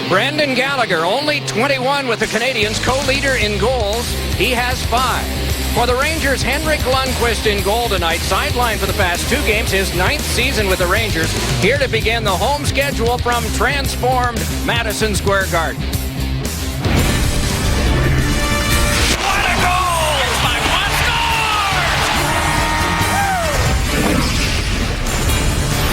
Brendan Gallagher, only 21 with the Canadians, co-leader in goals. He has 5. For the Rangers, Henrik Lundqvist in goal tonight, sidelined for the past 2 games, his 9th season with the Rangers, here to begin the home schedule from transformed Madison Square Garden. What a goal! Spike scores!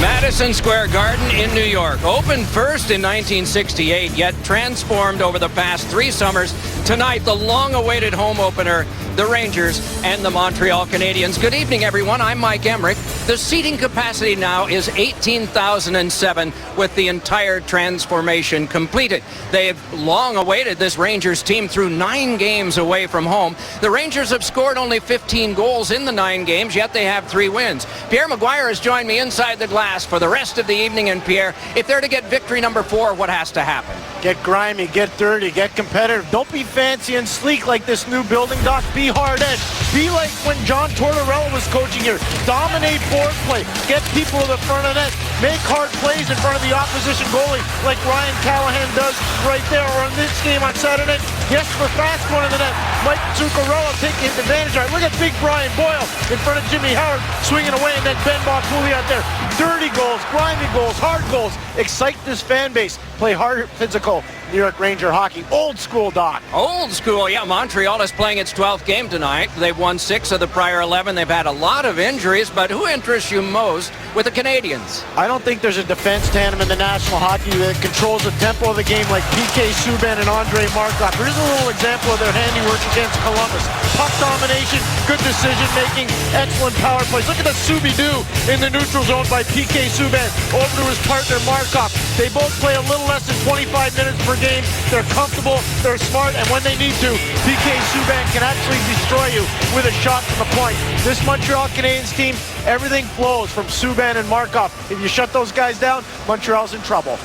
Madison Square Garden in New York, opened first in 1968, yet transformed over the past 3 summers. Tonight, the long-awaited home opener, the Rangers and the Montreal Canadiens. Good evening, everyone. I'm Mike Emmerich. The seating capacity now is 18,007 with the entire transformation completed. They've long awaited this Rangers team through 9 games away from home. The Rangers have scored only 15 goals in the 9 games, yet they have 3 wins. Pierre Maguire has joined me inside the glass for the rest of the evening. And Pierre, if they're to get victory number 4, what has to happen? Get grimy, get dirty, get competitive. Don't be fancy and sleek like this new building, Doc. Be hard-edged. Be like when John Tortorella was coaching here. Dominate board play. Get people to the front of the net. Make hard plays in front of the opposition goalie like Ryan Callahan does right there. Or in this game on Saturday, Jesper Fast one in the net. Mike Zuccarello taking advantage of it. Look at big Brian Boyle in front of Jimmy Howard swinging away, and then Ben Bakuli out there. Dirty goals, grimy goals, hard goals. Excite this fan base. Play hard, physical New York Ranger hockey. Old school, Doc. Old school, yeah. Montreal is playing its 12th game tonight. They've won 6 of the prior 11. They've had a lot of injuries, but who interests you most with the Canadians? I don't think there's a defense tandem in the National Hockey that controls the tempo of the game like PK Subban and Andrei Markov. Here's a little example of their handiwork against Columbus. Puck domination, good decision-making, excellent power plays. Look at the Subi-Doo in the neutral zone by PK Subban over to his partner Markov. They both play a little less than 25 minutes per game. They're comfortable, they're smart, and when they need to, PK Subban can actually destroy you with a shot from the point. This Montreal Canadiens team, everything flows from Subban and Markov. If you shut those guys down, Montreal's in trouble.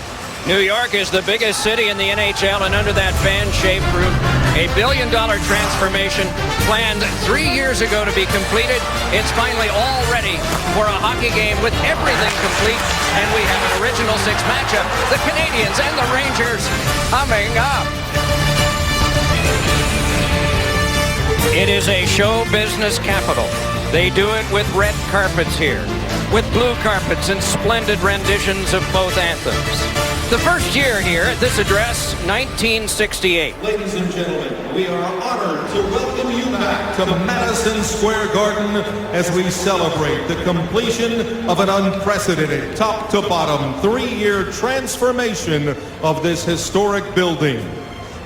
New York is the biggest city in the NHL, and under that fan-shaped roof, a billion-dollar transformation planned 3 years ago to be completed. It's finally all ready for a hockey game with everything complete, and we have an original 6 matchup, the Canadiens and the Rangers humming up. It is a show business capital. They do it with red carpets here, with blue carpets and splendid renditions of both anthems. The first year here at this address, 1968. Ladies and gentlemen, we are honored to welcome you back to Madison Square Garden as we celebrate the completion of an unprecedented top-to-bottom 3-year transformation of this historic building.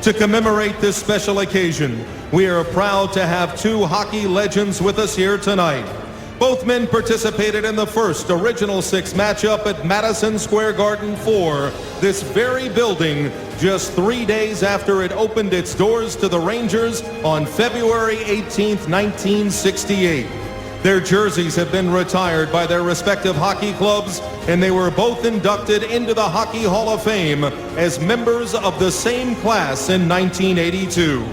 To commemorate this special occasion, we are proud to have 2 hockey legends with us here tonight. Both men participated in the first Original 6 matchup at Madison Square Garden for this very building just 3 days after it opened its doors to the Rangers on February 18th, 1968. Their jerseys have been retired by their respective hockey clubs, and they were both inducted into the Hockey Hall of Fame as members of the same class in 1982.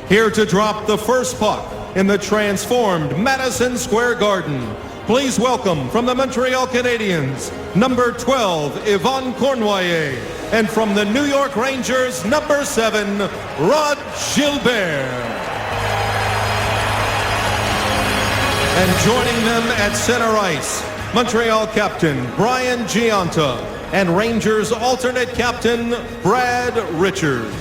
Here to drop the first puck in the transformed Madison Square Garden, please welcome from the Montreal Canadiens, number 12, Yvon Cournoyer, and from the New York Rangers, number 7, Rod Gilbert. And joining them at center ice, Montreal captain Brian Gionta and Rangers alternate captain Brad Richards.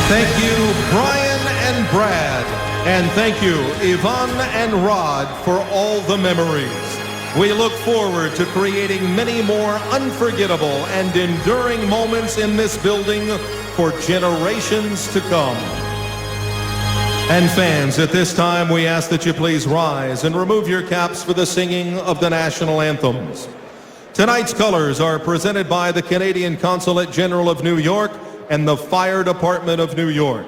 Thank you, Brian and Brad. And thank you, Yvon and Rod, for all the memories. We look forward to creating many more unforgettable and enduring moments in this building for generations to come. And fans, at this time, we ask that you please rise and remove your caps for the singing of the national anthems. Tonight's colors are presented by the Canadian Consulate General of New York and the Fire Department of New York.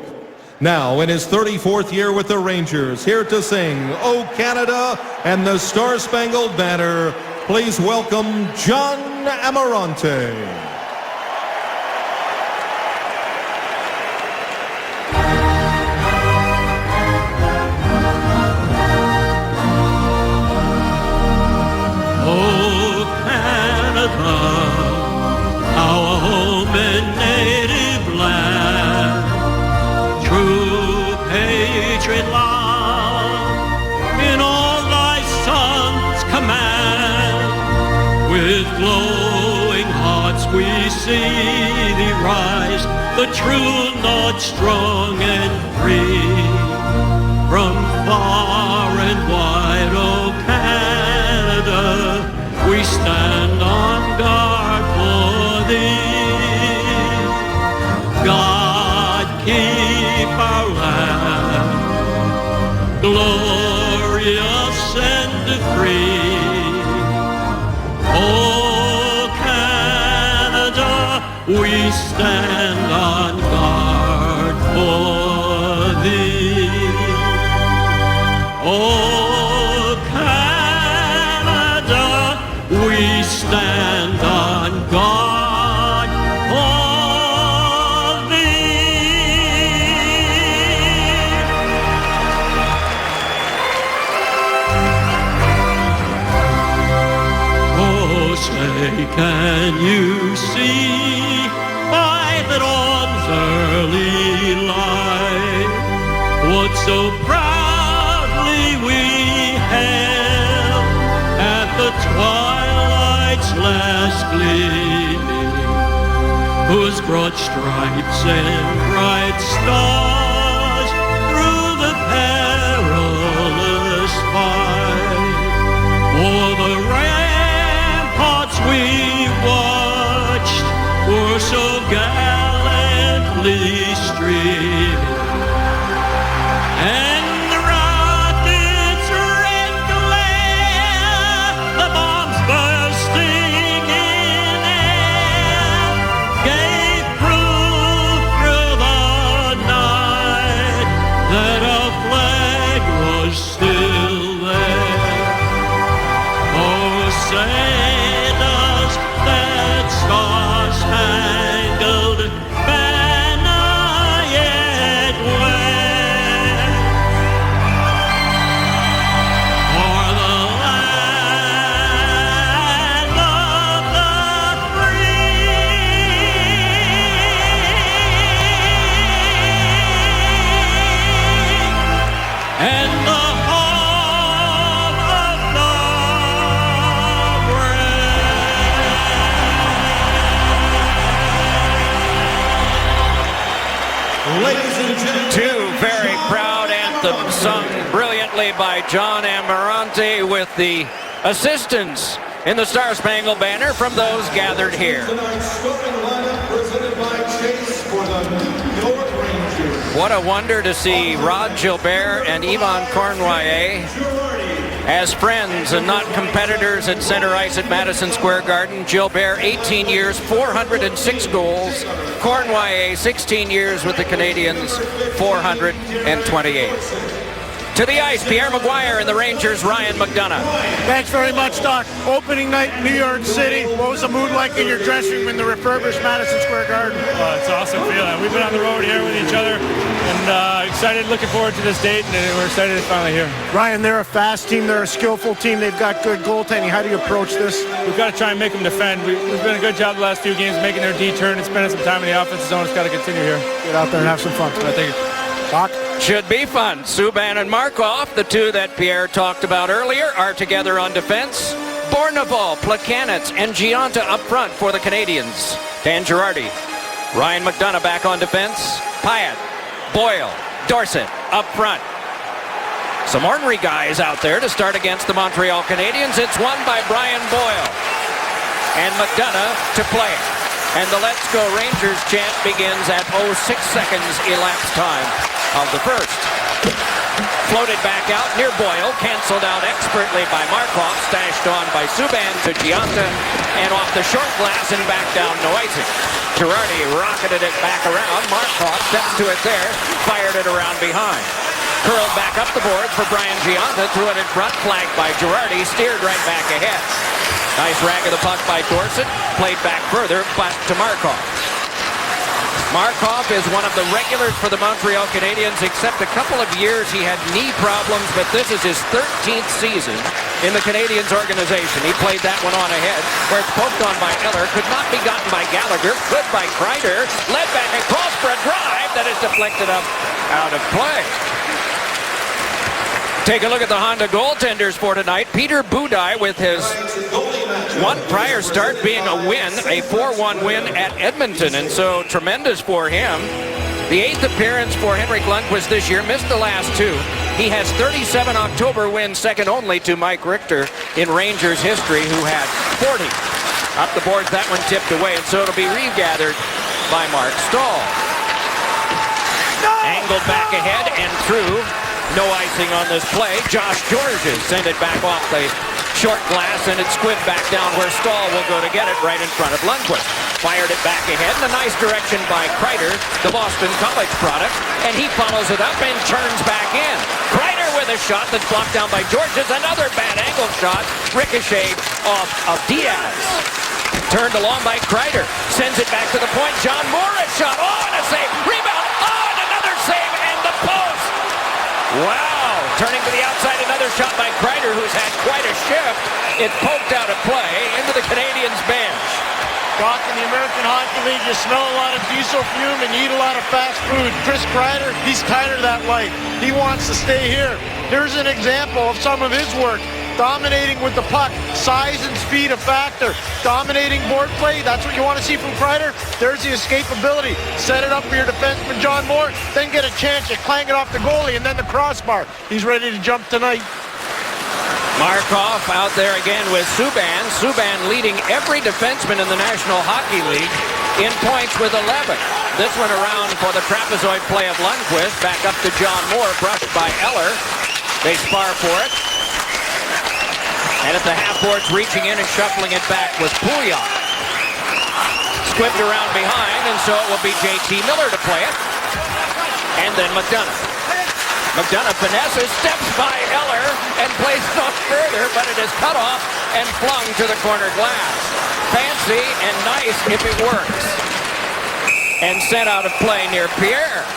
Now, in his 34th year with the Rangers, here to sing "O Canada" and the Star-Spangled Banner, please welcome John Amarante. we see thee rise, the true North strong and free. From far and wide, oh Canada, we stand on guard for thee. God keep our land glorious and free. Oh Canada, we stand on guard for thee. Oh Canada, we stand on guard for thee. Oh, say, can you see by the dawn's early light what so proudly we hailed at the twilight's last gleaming, whose broad stripes and bright stars through the perilous fight o'er the ramparts we watched were so gallantly streaming. And the rocket's red glare, the bombs bursting in air, gave proof through the night that our flag was still there. Oh, sailors, that star-spangled banner yet wave. For the land of the free and the home of the brave. Ladies and gentlemen, Two very proud anthems sung brilliantly by John Amarante with the assistance in the Star-Spangled Banner from those gathered here. tonight's starting lineup presented by Chase for the New York Rangers. What a wonder to see Rod Gilbert and Yvon Cournoyer as friends and not competitors at center ice at Madison Square Garden. Gilbert, 18 years, 406 goals. Cournoyer, 16 years with the Canadiens, 428. To the ice, Pierre Maguire and the Rangers' Ryan McDonough. Thanks very much, Doc. Opening night in New York City. What was the mood like in your dressing room in the refurbished Madison Square Garden? It's an awesome feeling. We've been on the road here with each other and excited, looking forward to this date, and we're excited it's finally here. Ryan, they're a fast team. They're a skillful team. They've got good goaltending. How do you approach this? We've got to try and make them defend. We've done a good job the last few games making their D turn and spending some time in the offensive zone. It's got to continue here. Get out there and have some fun. I think Doc? Should be fun. Subban and Markov, the two that Pierre talked about earlier, are together on defense. Bourneval, Plekanec, and Giunta up front for the Canadians. Dan Girardi. Ryan McDonough back on defense. Pyatt, Boyle, Dorsett up front. Some ornery guys out there to start against the Montreal Canadiens. It's won by Brian Boyle. And McDonough to play it. And the Let's Go Rangers chant begins at 6 seconds elapsed time of the first. Floated back out near Boyle, canceled out expertly by Markov, stashed on by Subban to Giunta, and off the short glass and back down Noisy. Girardi rocketed it back around. Markov steps to it there, fired it around behind. Curled back up the boards for Brian Giunta, threw it in front, flanked by Girardi, steered right back ahead. Nice rag of the puck by Dorsett, played back further, but to Markov. Markov is one of the regulars for the Montreal Canadiens, except a couple of years he had knee problems, but this is his 13th season in the Canadiens organization. He played that one on ahead, where it's poked on by Eller, could not be gotten by Gallagher, good by Kreider, led back across for a drive that is deflected up out of play. Take a look at the Honda goaltenders for tonight. Peter Budaj with his one prior start being a win, a 4-1 win at Edmonton, and so tremendous for him. The 8th appearance for Henrik Lundqvist this year, missed the last 2. He has 37 October wins, second only to Mike Richter in Rangers history, who had 40. Up the boards, that one tipped away, and so it'll be regathered by Mark Stahl. Angled back ahead and through. No icing on this play. Josh Georges sent it back off the short glass, and it squibbed back down where Stahl will go to get it right in front of Lundqvist. Fired it back ahead in a nice direction by Kreider, the Boston College product, and he follows it up and turns back in. Kreider with a shot that's blocked down by Georges. Another bad angle shot, ricocheted off of Diaz. Turned along by Kreider. Sends it back to the point. John Morris shot. Oh, and a save. Rebound. Oh, and another save. And the post. Wow. Turning to the outside. Another shot by Kreider, who's had quite a shift. It poked out of play into the Canadiens bench. Doc, in the American Hockey League, you smell a lot of diesel fume and you eat a lot of fast food. Chris Kreider, he's tired of that life. He wants to stay here. Here's an example of some of his work. Dominating with the puck, size and speed a factor. Dominating board play, that's what you want to see from Kreider. There's the escapability. Set it up for your defenseman, John Moore, then get a chance. You clang it off the goalie and then the crossbar. He's ready to jump tonight. Markov out there again with Subban. Subban leading every defenseman in the National Hockey League in points with 11. This one around for the trapezoid play of Lundqvist. Back up to John Moore, brushed by Eller. They spar for it. And at the half boards, reaching in and shuffling it back was Pouliot. Squibbed around behind, and so it will be J.T. Miller to play it. And then McDonough. McDonough finesses, steps by Eller, and plays it off further, but it is cut off and flung to the corner glass. Fancy and nice if it works. And sent out of play near Pierre.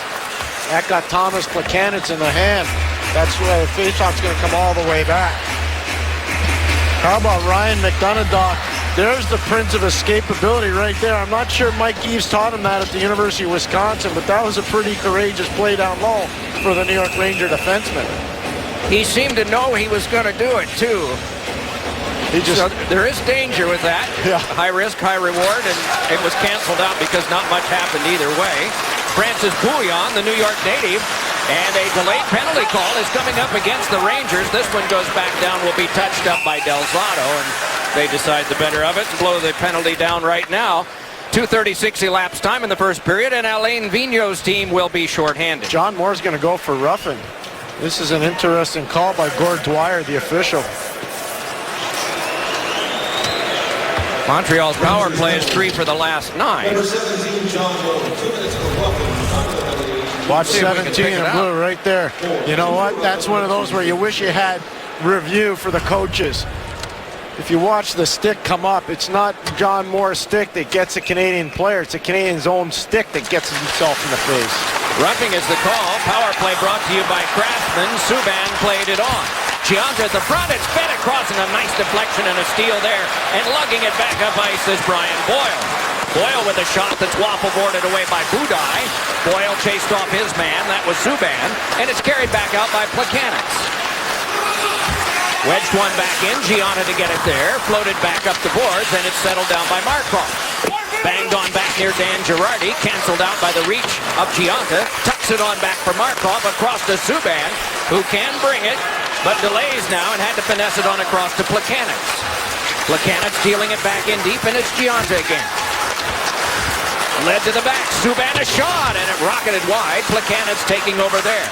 That got Thomas Plekanec in the hand. That's where the faceoff's going to come all the way back. How about Ryan McDonough, Doc? There's the prince of escapability right there. I'm not sure Mike Eaves taught him that at the University of Wisconsin, but that was a pretty courageous play down low for the New York Ranger defenseman. He seemed to know he was going to do it, too. So there is danger with that. Yeah. High risk, high reward, and it was canceled out because not much happened either way. Francis Bouillon, the New York native, and a delayed penalty call is coming up against the Rangers. This one goes back down, will be touched up by Del Zotto, and they decide the better of it and blow the penalty down right now. 2:36 elapsed time in the first period, and Alain Vigneault's team will be shorthanded. John Moore's going to go for roughing. This is an interesting call by Gord Dwyer, the official. Montreal's power play is 3 for the last 9. Number 17, John Moore, 2 minutes for roughing. Watch See if we can 17 pick it in up. blue right there. You know what? That's one of those where you wish you had review for the coaches. If you watch the stick come up, it's not John Moore's stick that gets a Canadian player. It's a Canadian's own stick that gets himself in the face. Roughing is the call. Power play brought to you by Craftsman. Subban played it on. Gianta at the front. It's fed across, and a nice deflection and a steal there. And lugging it back up ice is Brian Boyle. Boyle with a shot that's waffle-boarded away by Budaj. Boyle chased off his man. That was Subban. And it's carried back out by Plekanec. Wedged one back in. Gianta to get it there. Floated back up the boards, and it's settled down by Markov. Banged on back near Dan Girardi. Canceled out by the reach of Gianta. Tucks it on back for Markov across to Subban, who can bring it, but delays now and had to finesse it on across to Plekanec. Plekanec stealing it back in deep, and it's Gianta again. Led to the back. Subban a shot, and it rocketed wide. Plekanec taking over there.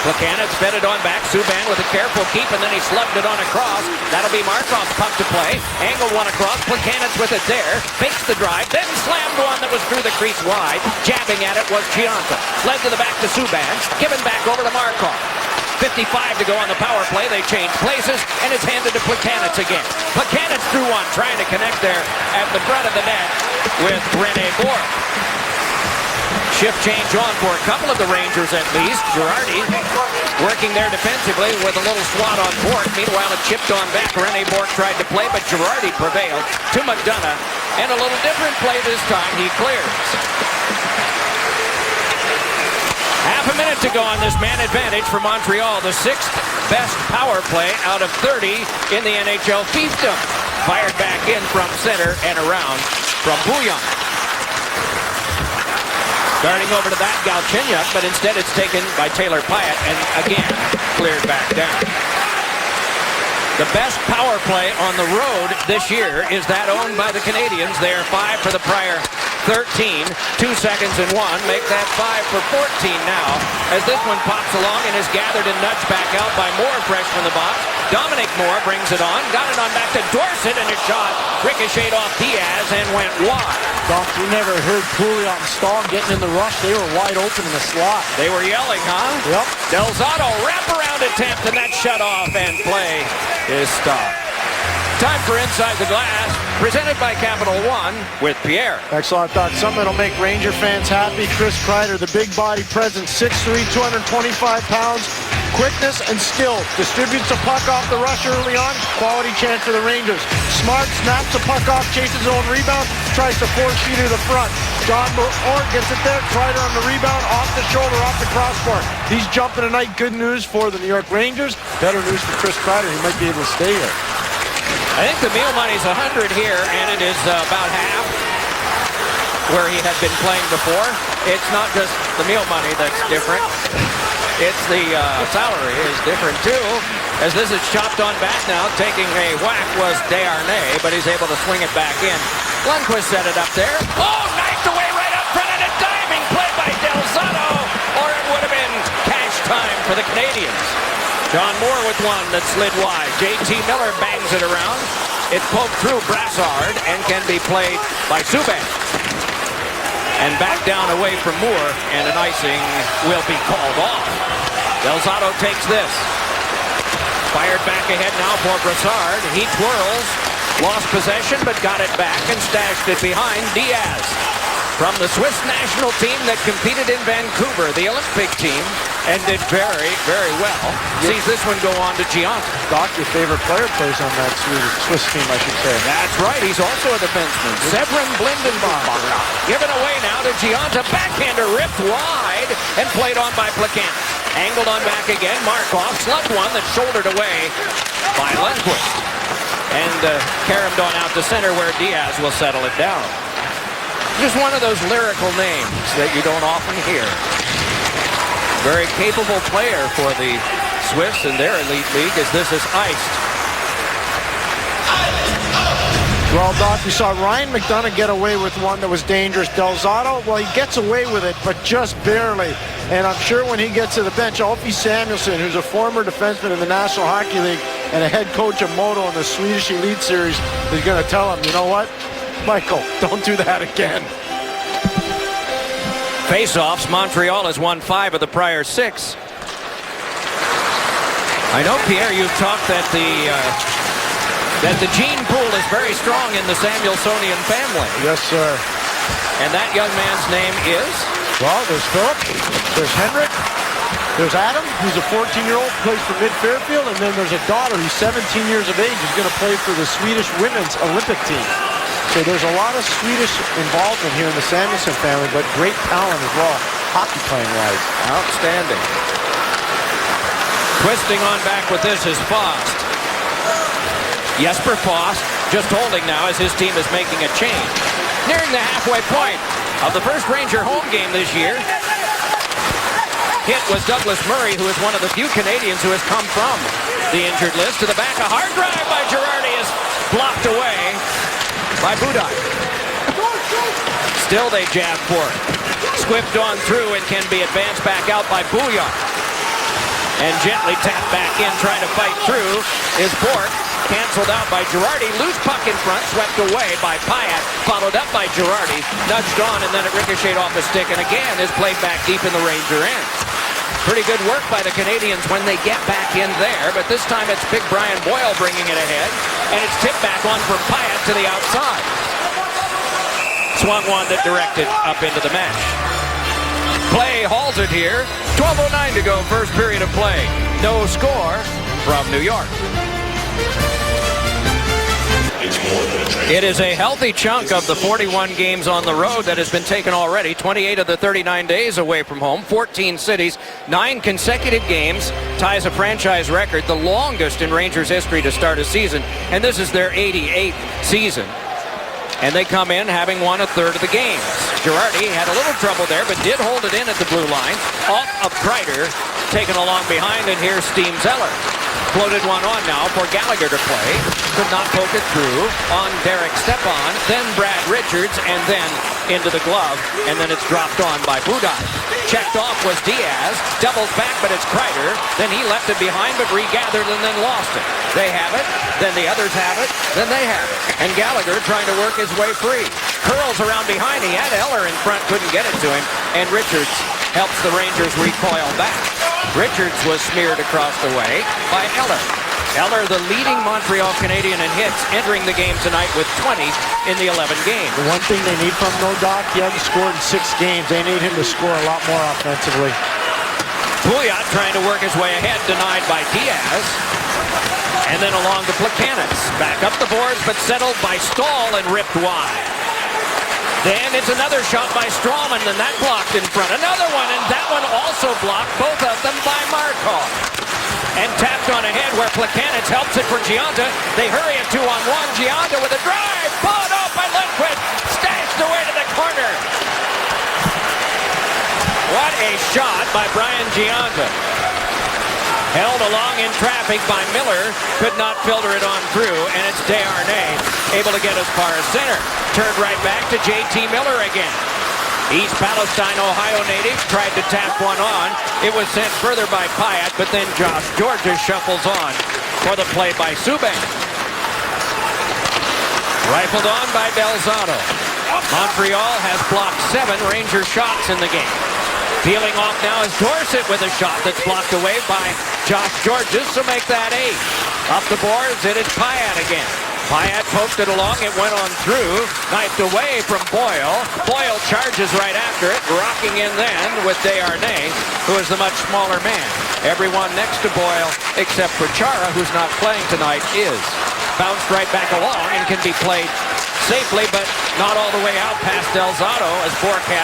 Plekanec fed it on back. Subban with a careful keep, and then he slugged it on across. That'll be Markov's puck to play. Angled one across. Plekanec with it there. Fakes the drive, then slammed one that was through the crease wide. Jabbing at it was Gianta. Led to the back to Subban. Given back over to Markov. 55 to go on the power play. They change places, and it's handed to Plekanec again. Plekanec threw one, trying to connect there at the front of the net with Rene Bourque. Shift change on for a couple of the Rangers at least. Girardi working there defensively with a little swat on Bourque. Meanwhile, it chipped on back. Rene Bourque tried to play, but Girardi prevailed to McDonough. And a little different play this time. He clears. Half a minute to go on this man advantage for Montreal. The 6th best power play out of 30 in the NHL fiefdom. Fired back in from center and around from Bouillon. Darting over to that Galchenyuk, but instead it's taken by Taylor Pyatt and again cleared back down. The best power play on the road this year is that owned by the Canadians. They are 5 for the prior 13. 2 seconds and 1. Make that 5 for 14 now as this one pops along and is gathered and nudged back out by Moore fresh from the box. Dominic Moore brings it on. Got it on back to Dorsett and a shot ricocheted off Diaz and went wide. Doc, we never heard Pouliot and Stahl getting in the rush. They were wide open in the slot. They were yelling, huh? Yep. Del Zotto wraparound attempt and that shut off and play is stopped. Time for Inside the Glass, presented by Capital One with Pierre. Excellent, Doc. Something that'll make Ranger fans happy. Chris Kreider, the big body presence, 6'3", 225 pounds. Quickness and skill. Distributes the puck off the rush early on. Quality chance for the Rangers. Smart snaps the puck off, chases his own rebound, tries to force feed to the front. John Moore gets it there. Kreider on the rebound, off the shoulder, off the crossbar. He's jumping tonight. Good news for the New York Rangers. Better news for Chris Kreider. He might be able to stay there. I think the meal money's 100 here, and it is about half where he had been playing before. It's not just the meal money that's different. It's the salary is different too, as this is chopped on back now. Taking a whack was Desharnais, but he's able to swing it back in. Lundqvist set it up there. Oh, knifed away right up front, and a diving play by Del Zotto, or it would have been cash time for the Canadians. John Moore with one that slid wide. J.T. Miller bangs it around. It's poked through Brassard and can be played by Subban. And back down away from Moore, and an icing will be called off. Del Zotto takes this. Fired back ahead now for Brassard. He twirls, lost possession, but got it back and stashed it behind Diaz. From the Swiss national team that competed in Vancouver, the Olympic team, and did very, very well. Sees this one go on to Gianta. Doc, your favorite player plays on that Swiss team, I should say. That's right. He's also a defenseman. Severin Blindenbacher. Given away now to Gianta. Backhander ripped wide and played on by Plekanec. Angled on back again. Markov slugged one that's shouldered away by Lundqvist. And caromed on out to center where Diaz will settle it down. Just one of those lyrical names that you don't often hear. Very capable player for the Swiss in their elite league as this is iced. Well, Doc, we saw Ryan McDonagh get away with one that was dangerous. Del Zotto, well, he gets away with it, but just barely. And I'm sure when he gets to the bench, Alfie Samuelsson, who's a former defenseman in the National Hockey League and a head coach of Modo in the Swedish Elite Series, is going to tell him, you know what, Michael, don't do that again. Face-offs, Montreal has won 5 of the prior 6. I know, Pierre, you've talked that the gene pool is very strong in the Samuelsonian family. Yes, sir. And that young man's name is? Well, there's Philip, there's Henrik, there's Adam, who's a 14-year-old, plays for Mid-Fairfield, and then there's a daughter who's 17 years of age, who's going to play for the Swedish women's Olympic team. So there's a lot of Swedish involvement here in the Samuelsson family, but great talent as well, hockey playing wise. Outstanding. Twisting on back with this is Fost. Jesper Fost just holding now as his team is making a change. Nearing the halfway point of the first Ranger home game this year. Hit was Douglas Murray, who is one of the few Canadians who has come from the injured list. To the back, a hard drive by Girardi is blocked away by Budaj. Still they jab for it. Squipped on through and can be advanced back out by Bouillon. And gently tapped back in, trying to fight through is Bourque. Canceled out by Girardi. Loose puck in front, swept away by Pyatt. Followed up by Girardi. Nudged on, and then it ricocheted off the stick. And again is played back deep in the Ranger end. Pretty good work by the Canadians when they get back in there. But this time it's big Brian Boyle bringing it ahead. And it's tipped back on from Pyatt to the outside. Swung one that directed up into the mesh. Play halted here. 12:09 to go, first period of play. No score from New York. It's It is a healthy chunk of the 41 games on the road that has been taken already. 28 of the 39 days away from home, 14 cities, 9 consecutive games, ties a franchise record, the longest in Rangers history to start a season, and this is their 88th season. And they come in having won a third of the games. Girardi had a little trouble there, but did hold it in at the blue line. Off of Kreider, taken along behind, and here's Steve Zeller. Floated one on now for Gallagher to play. Could not poke it through on Derek Stepan, then Brad Richards, and then into the glove, and then it's dropped on by Budaj. Checked off was Diaz, doubles back, but it's Kreider. Then he left it behind, but regathered and then lost it. They have it, then the others have it, then they have it. And Gallagher trying to work his way free. Curls around behind, he had Eller in front, couldn't get it to him, and Richards helps the Rangers recoil back. Richards was smeared across the way by Eller. Eller, the leading Montreal Canadian in hits, entering the game tonight with 20 in the 11 games. The one thing they need from him, Doc, he hasn't scored in 6 games. They need him to score a lot more offensively. Pouliot trying to work his way ahead, denied by Diaz. And then along to Plekanec. Back up the boards, but settled by Stahl and ripped wide. Then it's another shot by Strawman, and that blocked in front. Another one, and that one also blocked, both of them by Markov. And tapped on ahead where Plekanec helps it for Gionta. They hurry it 2-on-1. Gionta with a drive. Pulled off by Lundqvist. Stashed away to the corner. What a shot by Brian Gionta. Held along in traffic by Miller. Could not filter it on through. And it's Desharnais able to get as far as center. Turned right back to J.T. Miller again. East Palestine, Ohio native, tried to tap one on. It was sent further by Pyatt, but then Josh Georges shuffles on for the play by Subban. Rifled on by Delzato. Montreal has blocked 7 Ranger shots in the game. Peeling off now is Dorsett with a shot that's blocked away by Josh Georges, so make that 8. Up the boards, it is Pyatt again. Pyatt poked it along, it went on through, knifed away from Boyle. Boyle charges right after it, rocking in then with Desharnais, who is the much smaller man. Everyone next to Boyle, except for Chara, who's not playing tonight, is. Bounced right back along and can be played safely, but not all the way out past Delzato as Bourque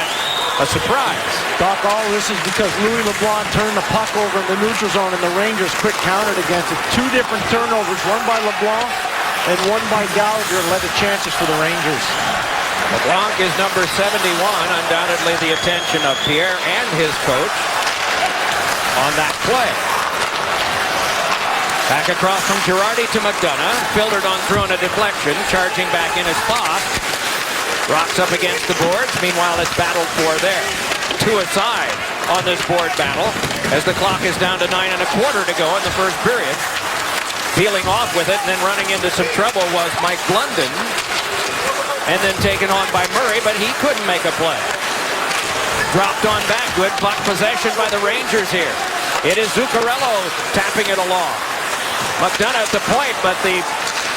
a surprise. Doc, all this is because Louis LeBlanc turned the puck over in the neutral zone and the Rangers quick countered against it. 2 different turnovers, one by LeBlanc and one by Gallagher, led to chances for the Rangers. LeBlanc is number 71, undoubtedly the attention of Pierre and his coach on that play. Back across from Girardi to McDonough, filtered on through on a deflection, charging back in his spot. Rocks up against the boards. Meanwhile, it's battled for there. 2 aside on this board battle as the clock is down to 9 1/4 to go in the first period. Peeling off with it and then running into some trouble was Mike London. And then taken on by Murray, but he couldn't make a play. Dropped on back. Good puck possession by the Rangers here. It is Zuccarello tapping it along. McDonough at the point, but the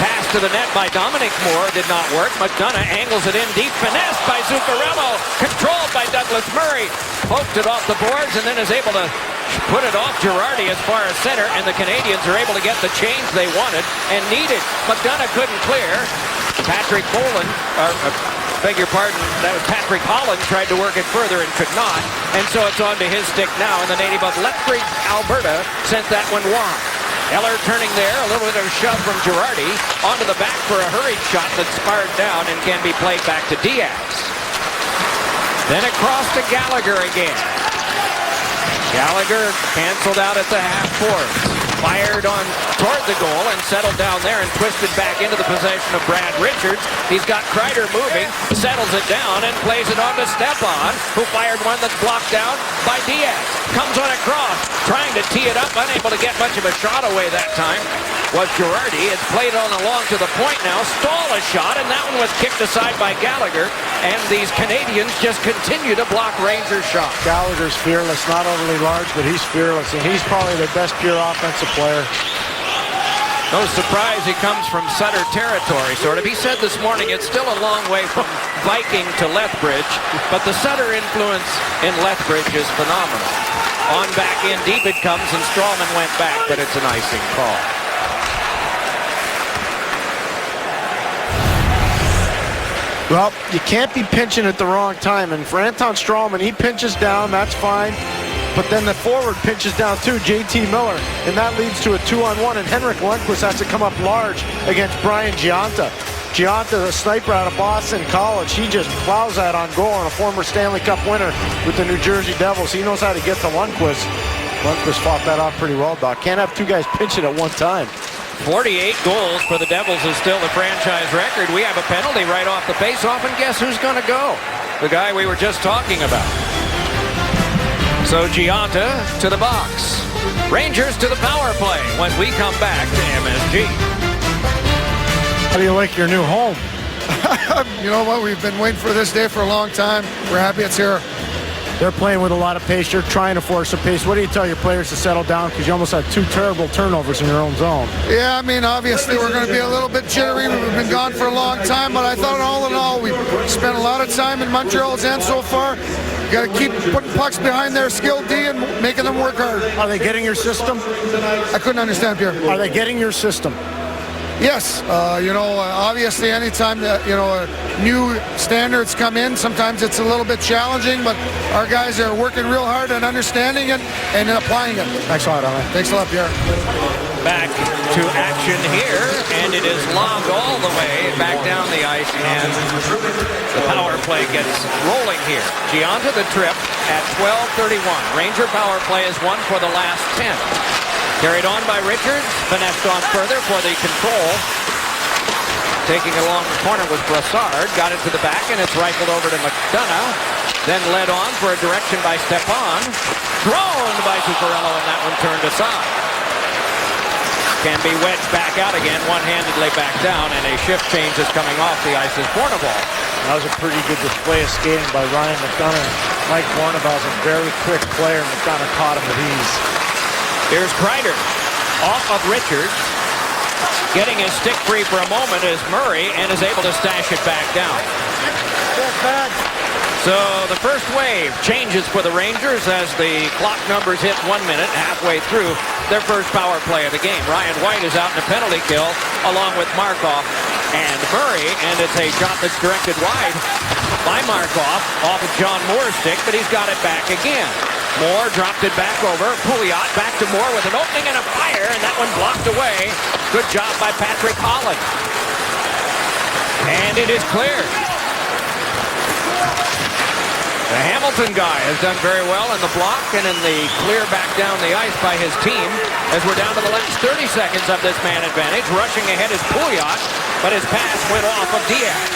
pass to the net by Dominic Moore did not work. McDonough angles it in deep. Finessed by Zuccarello. Controlled by Douglas Murray. Poked it off the boards and then is able to put it off Girardi as far as center. And the Canadians are able to get the change they wanted and needed. McDonough couldn't clear. Patrick Boland, beg your pardon, that was Patrick Holland, tried to work it further and could not. And so it's on to his stick now. And the native of Lethbridge, Alberta, sent that one wide. Eller turning there, a little bit of a shove from Girardi, onto the back for a hurried shot that's fired down and can be played back to Diaz. Then across to Gallagher again. Gallagher canceled out at the half boards. Fired on toward the goal and settled down there and twisted back into the possession of Brad Richards. He's got Kreider moving, settles it down and plays it on to Stepan, who fired one that's blocked down by Diaz. Comes on across, trying to tee it up, unable to get much of a shot away that time was Girardi. It's played on along to the point now. Stahl a shot, and that one was kicked aside by Gallagher. And these Canadians just continue to block Rangers shots. Gallagher's fearless, not overly large, but he's fearless, and he's probably their best pure offensive player. No surprise he comes from Sutter territory, sort of. He said this morning it's still a long way from Viking to Lethbridge, but the Sutter influence in Lethbridge is phenomenal. On back in deep it comes, and Strawman went back, but it's an icing call. Well, you can't be pinching at the wrong time. And for Anton Strawman, he pinches down, that's fine. But then the forward pinches down too, JT Miller. And that leads to a 2-on-1. And Henrik Lundqvist has to come up large against Brian Gionta. Gionta, the sniper out of Boston College, he just plows that on goal, and a former Stanley Cup winner with the New Jersey Devils. He knows how to get to Lundqvist. Lundqvist fought that off pretty well, Doc. Can't have two guys pinching at one time. 48 goals for the Devils is still the franchise record. We have a penalty right off the face-off, and guess who's going to go? The guy we were just talking about. So Gionta to the box. Rangers to the power play when we come back to MSG. How do you like your new home? You know what? We've been waiting for this day for a long time. We're happy it's here. They're playing with a lot of pace. You're trying to force a pace. What do you tell your players to settle down? Because you almost had 2 terrible turnovers in your own zone. Yeah, I mean, obviously we're going to be a little bit jittery. We've been gone for a long time, but I thought all in all, we spent a lot of time in Montreal's end so far. Got to keep putting pucks behind their skill D and making them work hard. Are they getting your system? I couldn't understand, Pierre. Are they getting your system? Yes, obviously anytime that, new standards come in, sometimes it's a little bit challenging, but our guys are working real hard and understanding it and applying it. Thanks a lot, Alan. Thanks a lot, Pierre. Back to action here, and it is lobbed all the way back down the ice, and the power play gets rolling here. Gionta the trip at 12:31. Ranger power play is 1 for the last 10. Carried on by Richards, finessed on further for the control. Taking along the corner was Brassard, got it to the back, and it's rifled over to McDonough. Then led on for a direction by Stepan. Thrown by Zuccarello, and that one turned aside. Can be wedged back out again, one-handedly back down, and a shift change is coming off the ice as Bournival. That was a pretty good display of skating by Ryan McDonough. Mike Bournival is a very quick player. McDonough caught him with ease. Here's Kreider off of Richards. Getting his stick free for a moment is Murray, and is able to stash it back down. So the first wave changes for the Rangers as the clock numbers hit 1 minute halfway through their first power play of the game. Ryan White is out in a penalty kill along with Markov and Murray, and it's a shot that's directed wide by Markov off of John Moore's stick, but he's got it back again. Moore dropped it back over. Pouliot back to Moore with an opening and a fire, and that one blocked away. Good job by Patrick Holland. And it is cleared. The Hamilton guy has done very well in the block and in the clear back down the ice by his team as we're down to the last 30 seconds of this man advantage. Rushing ahead is Pouliot, but his pass went off of Diaz.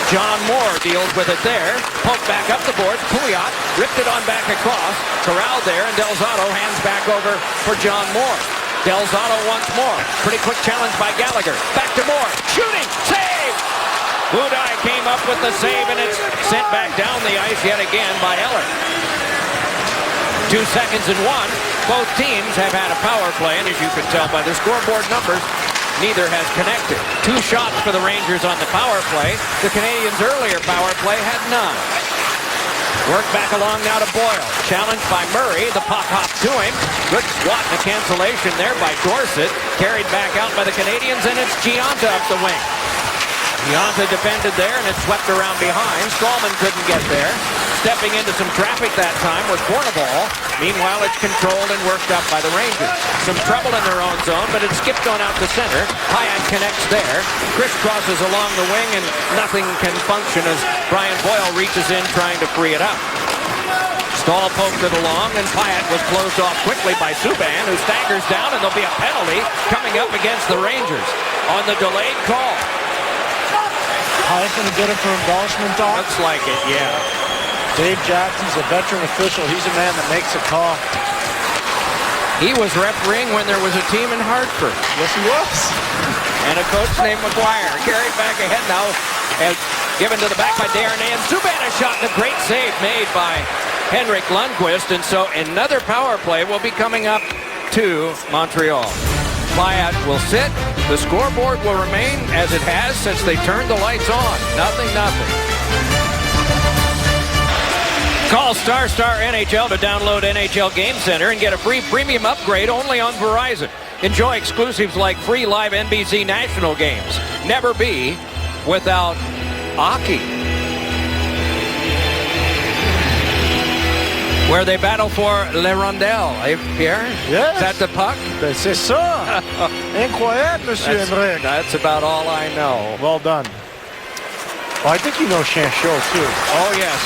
John Moore deals with it there. Poked back up the boards. Pouliot ripped it on back across. Corralled there, and Del Zotto hands back over for John Moore. Del Zotto once more. Pretty quick challenge by Gallagher. Back to Moore. Shooting! Save! Budaj came up with the save, and it's sent back down the ice yet again by Eller. 2 seconds and 1. Both teams have had a power play, and as you can tell by the scoreboard numbers, neither has connected. 2 shots for the Rangers on the power play. The Canadiens' earlier power play had none. Work back along now to Boyle. Challenged by Murray. The puck hopped to him. Good swat and a cancellation there by Dorsett. Carried back out by the Canadiens, and it's Gionta up the wing. Gionta defended there, and it swept around behind. Strawman couldn't get there. Stepping into some traffic that time was Bournival. Meanwhile, it's controlled and worked up by the Rangers. Some trouble in their own zone, but it skipped on out to center. Pyatt connects there. Crisscrosses along the wing, and nothing can function as Brian Boyle reaches in trying to free it up. Stahl poked it along, and Pyatt was closed off quickly by Subban, who staggers down, and there'll be a penalty coming up against the Rangers on the delayed call. Pyatt gonna get it for embellishment, Doc? Looks like it, yeah. Dave Jackson's a veteran official. He's a man that makes a call. He was refereeing when there was a team in Hartford. Yes, he was. And a coach named McGuire. Carried back ahead now. And given to the back by Darren Ann. Subban a shot, and a great save made by Henrik Lundqvist. And so another power play will be coming up to Montreal. Pyatt will sit. The scoreboard will remain as it has since they turned the lights on. Nothing. Call Star NHL to download NHL Game Center and get a free premium upgrade only on Verizon. Enjoy exclusives like free live NBC national games. Never be without Aki, where they battle for Le Rondelle. Eh, Pierre? Yes. Is that the puck? C'est ça. Incroyable, Monsieur Emmerich. That's about all I know. Well done. Well, I think you know Chanchot, too. Oh, yes.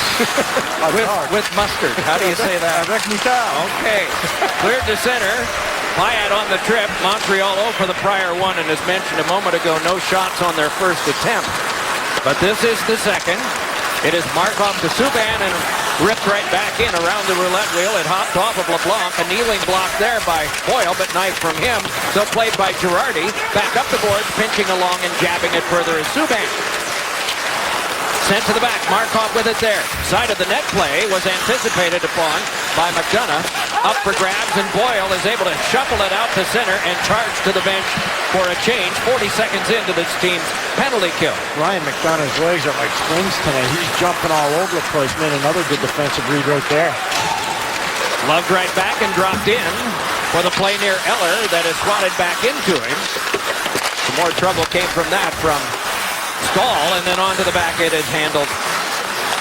with mustard. How do you say that? Avec moutarde. Okay. Cleared to center. Payet on the trip. Montreal 0 for the prior one, and as mentioned a moment ago, no shots on their first attempt. But this is the second. It is Markov to Subban and ripped right back in around the roulette wheel. It hopped off of LeBlanc. A kneeling block there by Boyle, but nice from him. So played by Girardi. Back up the boards, pinching along and jabbing it further as Subban. Sent to the back. Markov with it there. Side of the net play was anticipated upon by McDonough. Up for grabs, and Boyle is able to shuffle it out to center and charge to the bench for a change. 40 seconds into this team's penalty kill. Ryan McDonough's legs are like springs tonight. He's jumping all over the place. Made another good defensive read right there. Loved right back and dropped in for the play near Eller that is swatted back into him. Some more trouble came from that from Stahl, and then onto the back it is handled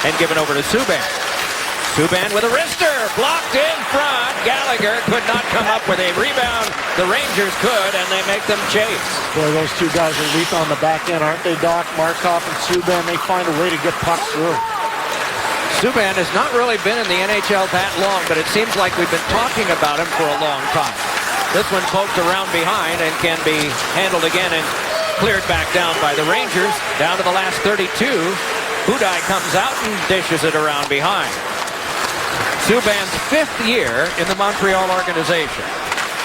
and given over to Subban. Subban with a wrister, blocked in front. Gallagher could not come up with a rebound. The Rangers could, and they make them chase. Boy, those two guys are lethal on the back end, aren't they, Doc? Markov and Subban, they find a way to get pucks through. Subban has not really been in the NHL that long, but it seems like we've been talking about him for a long time. This one poked around behind and can be handled again and cleared back down by the Rangers. Down to the last 32. Budaj comes out and dishes it around behind. Subban's 5th year in the Montreal organization.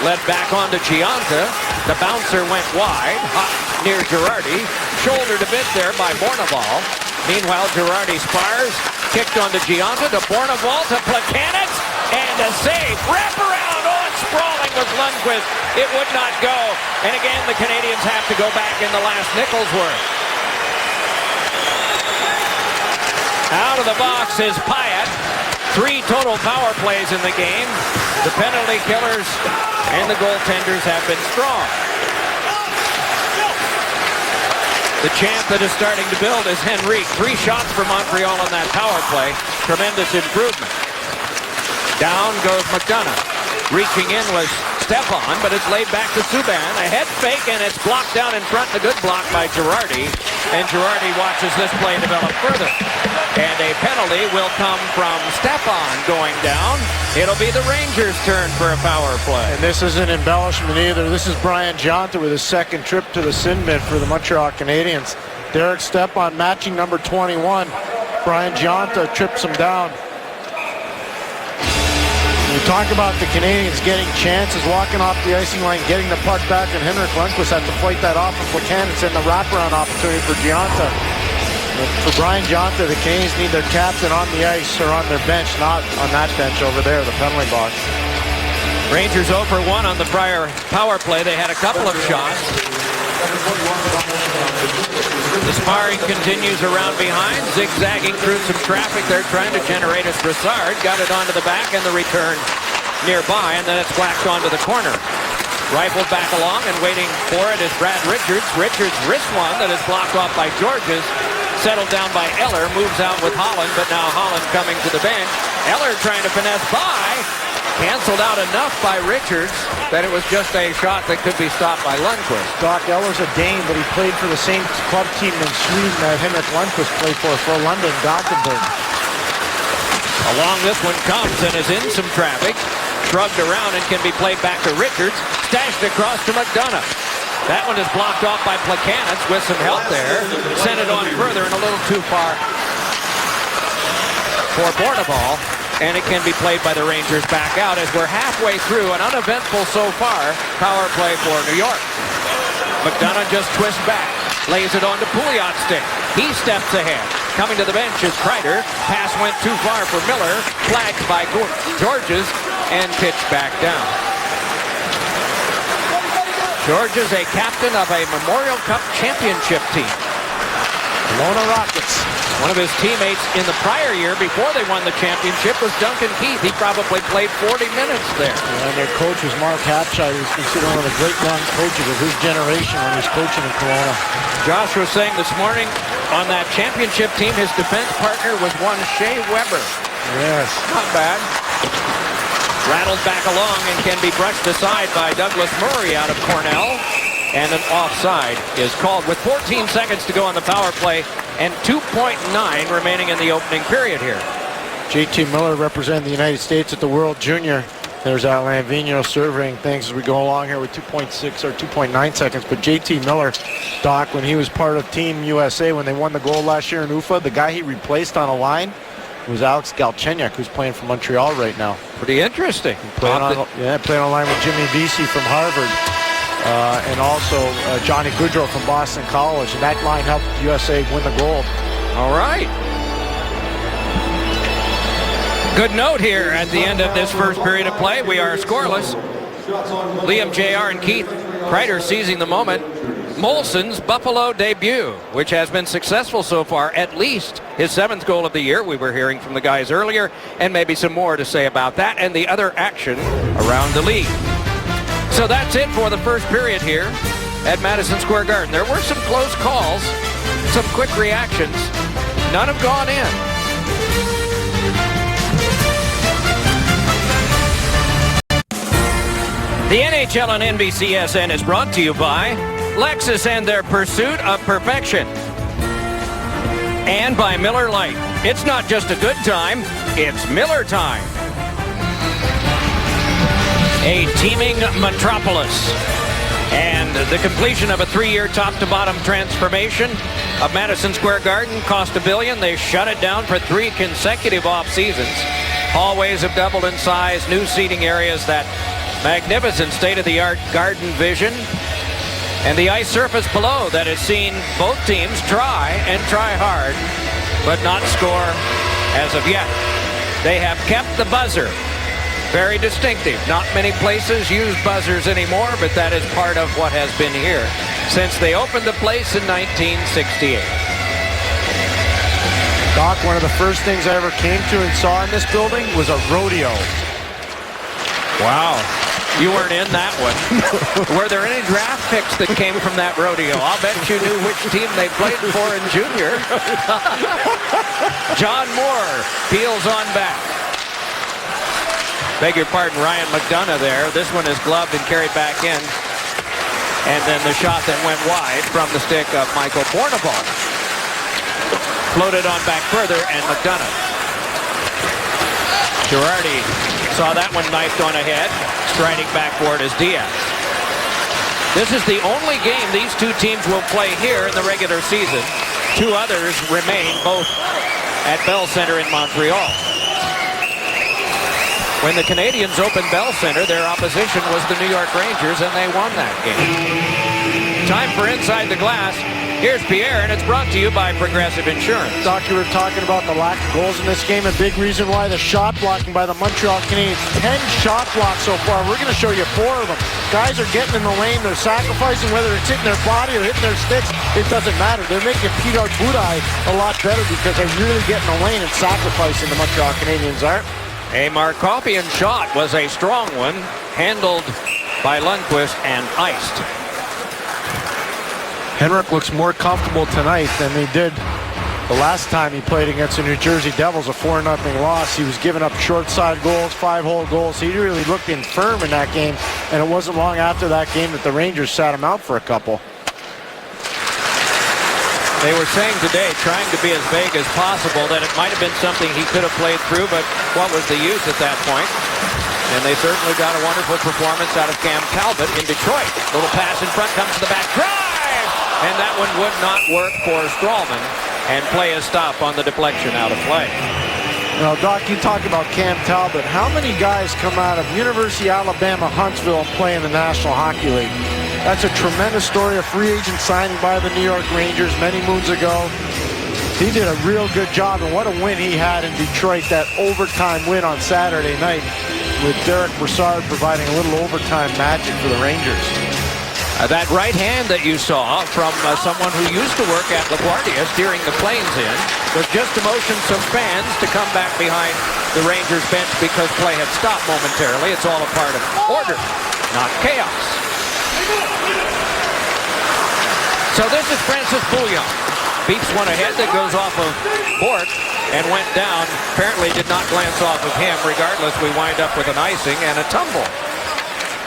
Led back onto Gianta. The bouncer went wide, hot near Girardi. Shouldered a bit there by Bourneval. Meanwhile, Girardi spars. Kicked onto Gianta to Bourneval to Plekanec. And a save. Wraparound. Oh, it's sprawling with Lundqvist. It would not go. And again, the Canadians have to go back in the last Nicholsworth. Out of the box is Payet. 3 total power plays in the game. The penalty killers and the goaltenders have been strong. The champ that is starting to build is Henrique. 3 shots for Montreal on that power play. Tremendous improvement. Down goes McDonough. Reaching in was Stepan, but it's laid back to Subban. A head fake, and it's blocked down in front. A good block by Girardi. And Girardi watches this play develop further. And a penalty will come from Stepan going down. It'll be the Rangers' turn for a power play. And this isn't embellishment either. This is Brian Gianta with his 2nd trip to the sin bin for the Montreal Canadiens. Derek Stepan matching number 21. Brian Gianta trips him down. You talk about the Canadians getting chances, walking off the icing line, getting the puck back, and Henrik Lundqvist had to fight that off of Plekanec and the wraparound opportunity for Gianta. For Brian Gianta, the Canadians need their captain on the ice or on their bench, not on that bench over there, the penalty box. Rangers 0 for 1 on the prior power play. They had a couple of shots. The sparring continues around behind, zigzagging through some traffic. They're trying to generate as Brassard got it onto the back and the return nearby, and then it's whacked onto the corner. Rifled back along and waiting for it is Brad Richards. Richards wrists one that is blocked off by Georges. Settled down by Eller, moves out with Holland, but now Holland coming to the bench. Eller trying to finesse by. Canceled out enough by Richards that it was just a shot that could be stopped by Lundqvist. Doc Eller's a Dane, but he played for the same club team in Sweden that Henrik Lundqvist played for London, Gothenburg. Along this one comes and is in some traffic. Shrugged around and can be played back to Richards. Stashed across to McDonough. That one is blocked off by Plekanec with some help there. Sent it on further and a little too far for Bourneval. And it can be played by the Rangers back out as we're halfway through an uneventful so far power play for New York. McDonough just twists back, lays it on to Pouliot's stick. He steps ahead. Coming to the bench is Kreider. Pass went too far for Miller. Flagged by Georges and pitched back down. Georges, a captain of a Memorial Cup championship team. Kelowna Rockets. One of his teammates in the prior year before they won the championship was Duncan Keith. He probably played 40 minutes there. And their coach was Mark Hatchide, who's considered one of the great young coaches of his generation when he's coaching in Kelowna. Josh was saying this morning on that championship team, his defense partner was one Shea Weber. Yes. Not bad. Rattled back along and can be brushed aside by Douglas Murray out of Cornell. And an offside is called with 14 seconds to go on the power play and 2.9 remaining in the opening period here. JT Miller representing the United States at the World Junior. There's Alain Vigneault surveying things as we go along here with 2.6 or 2.9 seconds. But JT Miller, Doc, when he was part of Team USA, when they won the gold last year in UFA, the guy he replaced on a line was Alex Galchenyuk, who's playing for Montreal right now. Pretty interesting. Playing on a line with Jimmy Vesey from Harvard. And also Johnny Gaudreau from Boston College. And that line helped USA win the gold. All right. Good note here at the end of this first period of play. We are scoreless. Liam, JR, and Keith Kreider seizing the moment. Molson's Buffalo debut, which has been successful so far, at least his 7th goal of the year. We were hearing from the guys earlier, and maybe some more to say about that and the other action around the league. So that's it for the first period here at Madison Square Garden. There were some close calls, some quick reactions. None have gone in. The NHL on NBCSN is brought to you by Lexus and their pursuit of perfection. And by Miller Lite. It's not just a good time, it's Miller time. A teeming metropolis. And the completion of a 3-year top-to-bottom transformation of Madison Square Garden cost $1 billion. They shut it down for 3 consecutive off seasons. Hallways have doubled in size, new seating areas, that magnificent state-of-the-art garden vision, and the ice surface below that has seen both teams try and try hard, but not score as of yet. They have kept the buzzer. Very distinctive. Not many places use buzzers anymore, but that is part of what has been here since they opened the place in 1968. Doc, one of the first things I ever came to and saw in this building was a rodeo. Wow. You weren't in that one. Were there any draft picks that came from that rodeo? I'll bet you knew which team they played for in junior. John Moore peels on back. Beg your pardon, Ryan McDonough there. This one is gloved and carried back in. And then the shot that went wide from the stick of Michael Bournival. Floated on back further, and McDonough. Girardi saw that one knifed on ahead. Striding backward is Diaz. This is the only game these two teams will play here in the regular season. 2 others remain, both at Bell Center in Montreal. When the Canadians opened Bell Center, their opposition was the New York Rangers, and they won that game. Time for Inside the Glass. Here's Pierre, and it's brought to you by Progressive Insurance. Doc, you were talking about the lack of goals in this game. A big reason why the shot blocking by the Montreal Canadiens. 10 shot blocks so far. We're going to show you 4 of them. Guys are getting in the lane. They're sacrificing, whether it's hitting their body or hitting their sticks. It doesn't matter. They're making Peter Budaj a lot better because they're really getting the lane and sacrificing, the Montreal Canadiens are. A Markovian shot was a strong one, handled by Lundqvist and iced. Henrik looks more comfortable tonight than he did the last time he played against the New Jersey Devils, a 4-0 loss. He was giving up short side goals, 5-hole goals. He really looked infirm in that game, and it wasn't long after that game that the Rangers sat him out for a couple. They were saying today, trying to be as vague as possible, that it might have been something he could have played through, but what was the use at that point? And they certainly got a wonderful performance out of Cam Talbot in Detroit. Little pass in front, comes to the back, drive! And that one would not work for Strawman, and play a stop on the deflection out of play. Now, Doc, you talk about Cam Talbot. How many guys come out of University of Alabama, Huntsville, and play in the National Hockey League? That's a tremendous story, a free agent signing by the New York Rangers many moons ago. He did a real good job, and what a win he had in Detroit, that overtime win on Saturday night with Derek Brassard providing a little overtime magic for the Rangers. That right hand that you saw from someone who used to work at LaGuardia steering the Plains in was just to motion some fans to come back behind the Rangers bench because play had stopped momentarily. It's all a part of order, not chaos. So this is Francis Bouillon. beeps one ahead that goes off of Bourque and went down. Apparently did not glance off of him. Regardless, we wind up with an icing and a tumble.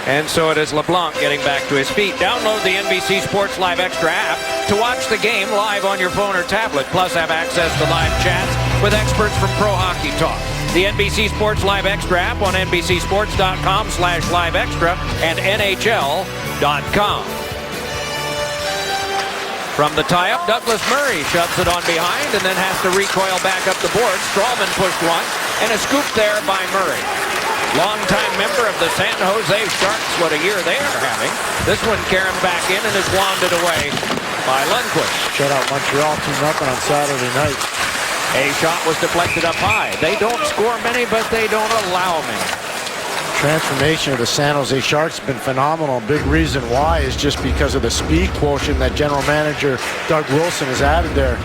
And so it is LeBlanc getting back to his feet. Download the NBC Sports Live Extra app to watch the game live on your phone or tablet. Plus have access to live chats with experts from Pro Hockey Talk. The NBC Sports Live Extra app on NBCSports.com/Live Extra and NHL.com. From the tie-up, Douglas Murray shoves it on behind and then has to recoil back up the board. Strawman pushed one and a scoop there by Murray. Longtime member of the San Jose Sharks. What a year they are having. This one carried back in and is wanded away by Lundqvist. Shut out Montreal 2-0 on Saturday night. A shot was deflected up high. They don't score many, but they don't allow many. Transformation of the San Jose Sharks has been phenomenal. A big reason why is just because of the speed quotient that general manager Doug Wilson has added there.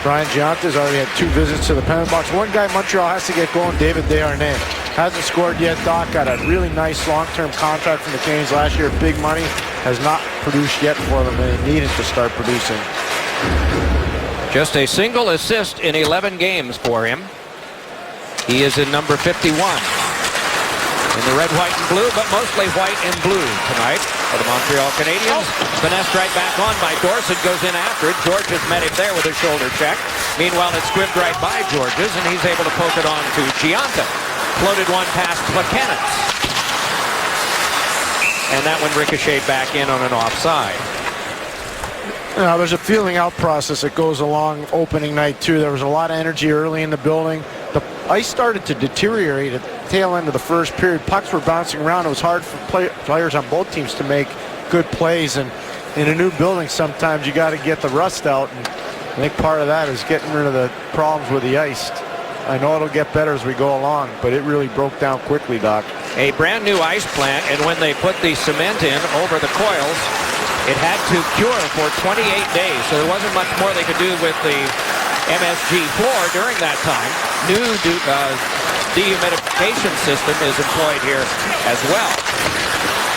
Brian Gianta's already had 2 visits to the penalty box. One guy Montreal has to get going, David Desharnais. Hasn't scored yet. Doc got a really nice long-term contract from the Canadiens last year. Big money. Has not produced yet for them, and they needed to start producing. Just a single assist in 11 games for him. He is in number 51. In the red, white, and blue, but mostly white and blue tonight for the Montreal Canadiens. Finessed right back on by Dorsett, goes in after it. Georges met him there with a shoulder check. Meanwhile, it's squibbed right by Georges, and he's able to poke it on to Gianta. Floated one past Plekanec. And that one ricocheted back in on an offside. Now, there's a feeling out process that goes along opening night, too. There was a lot of energy early in the building. The ice started to deteriorate at the tail end of the first period. Pucks were bouncing around. It was hard for players on both teams to make good plays. And in a new building, sometimes you got to get the rust out. And I think part of that is getting rid of the problems with the ice. I know it'll get better as we go along, but it really broke down quickly, Doc. A brand new ice plant, and when they put the cement in over the coils, it had to cure for 28 days, so there wasn't much more they could do with the MSG floor during that time. New dehumidification system is employed here as well.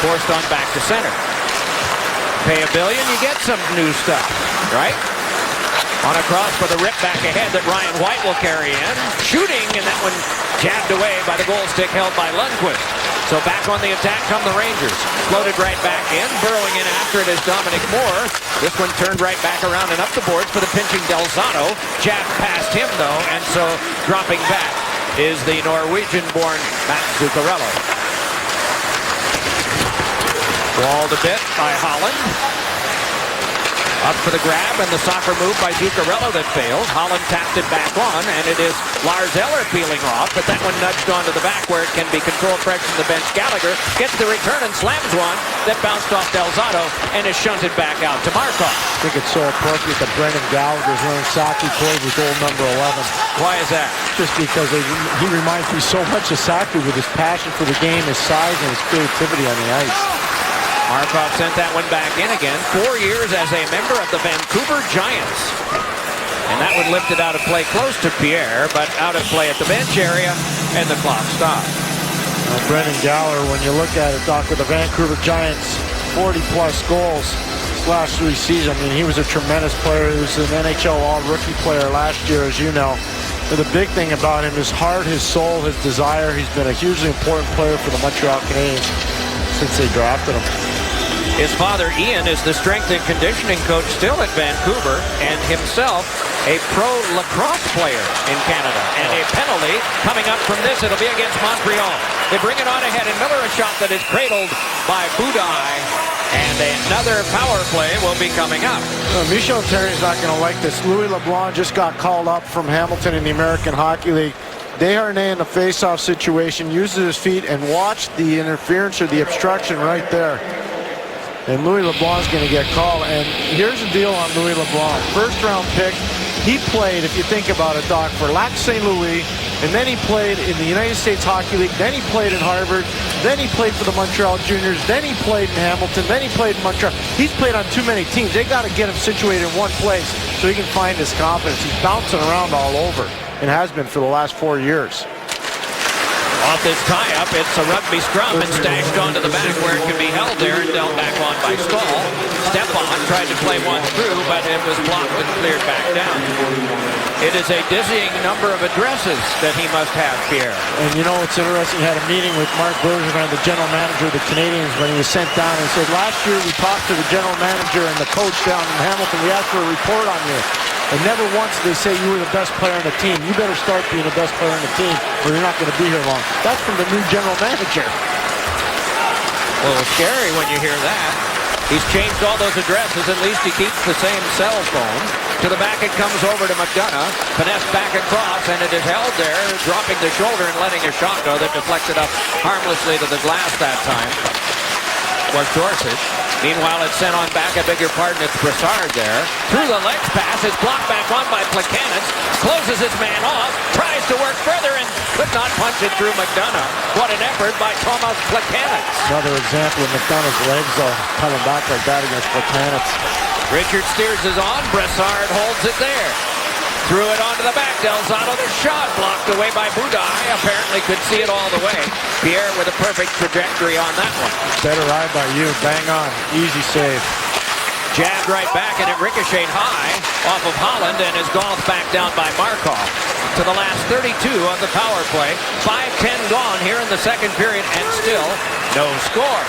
Forced on back to center. Pay $1 billion, you get some new stuff, right? On a cross for the rip back ahead that Ryan White will carry in. Shooting, and that one jabbed away by the goal stick held by Lundqvist. So back on the attack come the Rangers. Floated right back in. Burrowing in after it is Dominic Moore. This one turned right back around and up the boards for the pinching Delzato. Jabbed past him, though, and so dropping back is the Norwegian-born Matt Zuccarello. Walled a bit by Holland. Up for the grab, and the soccer move by Zuccarello that failed. Holland tapped it back on, and it is Lars Eller peeling off, but that one nudged onto the back where it can be controlled fresh from the bench. Gallagher gets the return and slams one that bounced off Delzato and is shunted back out to Markov. I think it's so appropriate that Brendan Gallagher is wearing Saki clothes with goal number 11. Why is that? Just because he reminds me so much of Saki with his passion for the game, his size, and his creativity on the ice. Markov sent that one back in again. 4 years as a member of the Vancouver Giants. And that one lifted out of play close to Pierre, but out of play at the bench area, and the clock stopped. Brendan Gallagher, when you look at it, Doc, with the Vancouver Giants, 40-plus goals this last 3 seasons. I mean, he was a tremendous player. He was an NHL All-Rookie player last year, as you know. But the big thing about him is heart, his soul, his desire. He's been a hugely important player for the Montreal Canadiens since they drafted him. His father, Ian, is the strength and conditioning coach still at Vancouver, and himself a pro lacrosse player in Canada. And a penalty coming up from this. It'll be against Montreal. They bring it on ahead, and Miller a shot that is cradled by Budaj. And another power play will be coming up. Michel Terry's not going to like this. Louis LeBlanc just got called up from Hamilton in the American Hockey League. Desharnais in the face-off situation uses his feet and watch the interference or the obstruction right there. And Louis LeBlanc's going to get called. And here's the deal on Louis LeBlanc. First-round pick. He played, if you think about it, Doc, for Lac St. Louis. And then he played in the United States Hockey League. Then he played in Harvard. Then he played for the Montreal Juniors. Then he played in Hamilton. Then he played in Montreal. He's played on too many teams. They got to get him situated in one place so he can find his confidence. He's bouncing around all over and has been for the last 4 years. Off this tie-up, it's a rugby scrum and stashed onto the back where it can be held there and dealt back on by Stahl. Stepan tried to play one through, but it was blocked and cleared back down. It is a dizzying number of addresses that he must have, Pierre. And you know, it's interesting. He had a meeting with Mark Bergevin, the general manager of the Canadians, when he was sent down and said, last year we talked to the general manager and the coach down in Hamilton. We asked for a report on you. And never once did they say you were the best player on the team. You better start being the best player on the team or you're not going to be here long. That's from the new general manager. A little scary when you hear that. He's changed all those addresses. At least he keeps the same cell phone. To the back it comes over to McDonough. Finesse back across, and it is held there, dropping the shoulder and letting a shot go that deflected up harmlessly to the glass that time. Was Gorsuch. Meanwhile, it's sent on back. I beg your pardon, it's Brassard there. Through the legs pass. It's blocked back on by Plekanec. Closes his man off. Tries to work further and could not punch it through McDonough. What an effort by Tomas Plekanec. Another example of McDonough's legs coming back like that against Plekanec. Richard Steers is on. Brassard holds it there. Threw it onto the back. Del Zotto, the shot blocked away by Budaj. Apparently could see it all the way. Pierre with a perfect trajectory on that one. Better eye by you. Bang on. Easy save. Jabbed right back, and it ricocheted high off of Holland and is golfed back down by Markov. To the last 32 of the power play. 5:10 gone here in the second period, and still no score.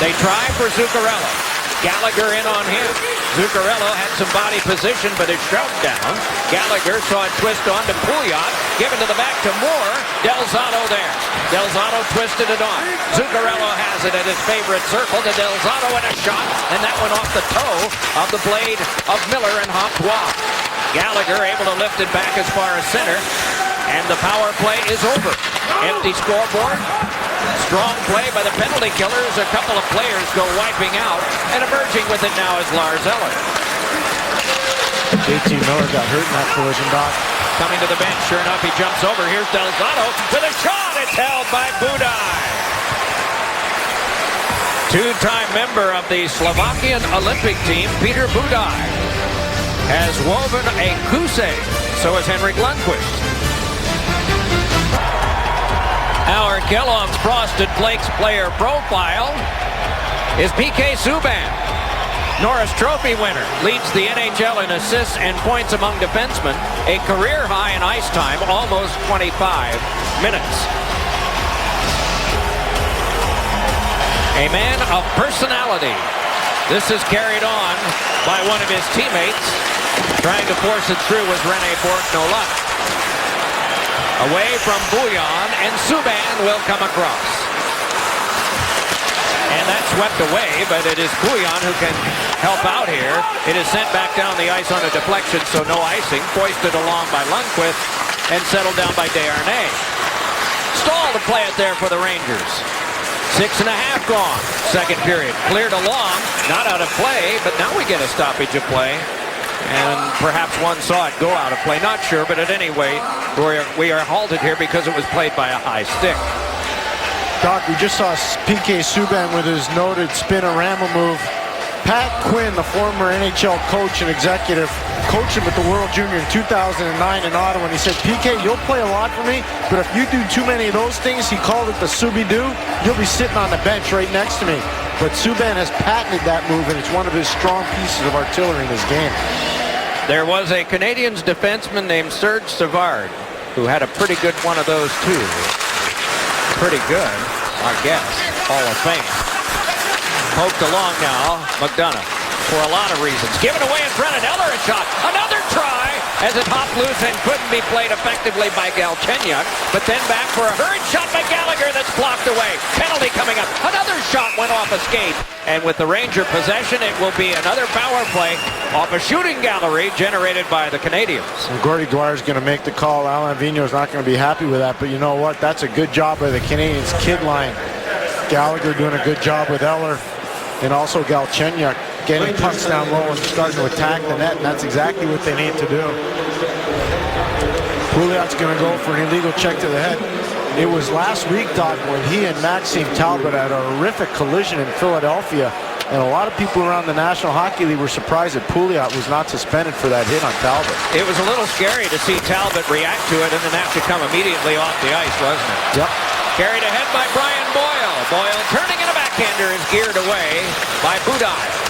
They try for Zuccarello. Gallagher in on him. Zuccarello had some body position, but is shoved down. Gallagher saw it twist on to Pouliot. Given to the back to Moore. Del Zotto there. Del Zotto twisted it on. Zuccarello has it at his favorite circle to Del Zotto, and a shot, and that went off the toe of the blade of Miller and hopped wide. Gallagher able to lift it back as far as center, and the power play is over. Empty scoreboard. Strong play by the penalty killers. A couple of players go wiping out, and emerging with it now is Lars Eller. JT Miller got hurt in that collision, Doc. Coming to the bench, sure enough, he jumps over. Here's Del Zotto with a shot. It's held by Budaj. Two-time member of the Slovakian Olympic team, Peter Budaj, has woven a kuse. So has Henrik Lundqvist. Our Kellogg's Frosted Flakes player profile is PK Subban. Norris Trophy winner, leads the NHL in assists and points among defensemen. A career high in ice time, almost 25 minutes. A man of personality. This is carried on by one of his teammates. Trying to force it through was Rene Bourque-Nolat. Away from Bouillon, and Subban will come across. And that's swept away, but it is Bouillon who can help out here. It is sent back down the ice on a deflection, so no icing. Foisted along by Lundqvist and settled down by Desharnais. Stahl to play it there for the Rangers. 6.5 gone. Second period. Cleared along, not out of play, but now we get a stoppage of play. And perhaps one saw it go out of play. Not sure, but at any rate, we are halted here because it was played by a high stick. Doc, we just saw PK Subban with his noted spinorama move. Pat Quinn, the former NHL coach and executive, coached him at the World Junior in 2009 in Ottawa, and he said, PK, you'll play a lot for me, but if you do too many of those things, he called it the Subi-Doo, you'll be sitting on the bench right next to me. But Subban has patented that move, and it's one of his strong pieces of artillery in his game. There was a Canadiens defenseman named Serge Savard who had a pretty good one of those too. Pretty good, I guess. Hall of Fame. Poked along now, McDonough, for a lot of reasons. Given away in front of Eller, a shot. Another try as it hopped loose and couldn't be played effectively by Galchenyuk. But then back for a hurried shot by Gallagher that's blocked away. Penalty coming up. Another shot went off a skate. And with the Ranger possession, it will be another power play off a shooting gallery generated by the Canadiens. And Gordy Dwyer's going to make the call. Alain Vigneault's not going to be happy with that. But you know what? That's a good job by the Canadiens kid line. Gallagher doing a good job with Eller. And also Galchenyuk getting pucks down low and starting to attack the net. And that's exactly what they need to do. Pouliot's going to go for an illegal check to the head. It was last week, Doc, when he and Maxime Talbot had a horrific collision in Philadelphia. And a lot of people around the National Hockey League were surprised that Pouliot was not suspended for that hit on Talbot. It was a little scary to see Talbot react to it and then have to come immediately off the ice, wasn't it? Yep. Carried ahead by Brian Boyle. Boyle turning in a backhander is geared away by Budaj.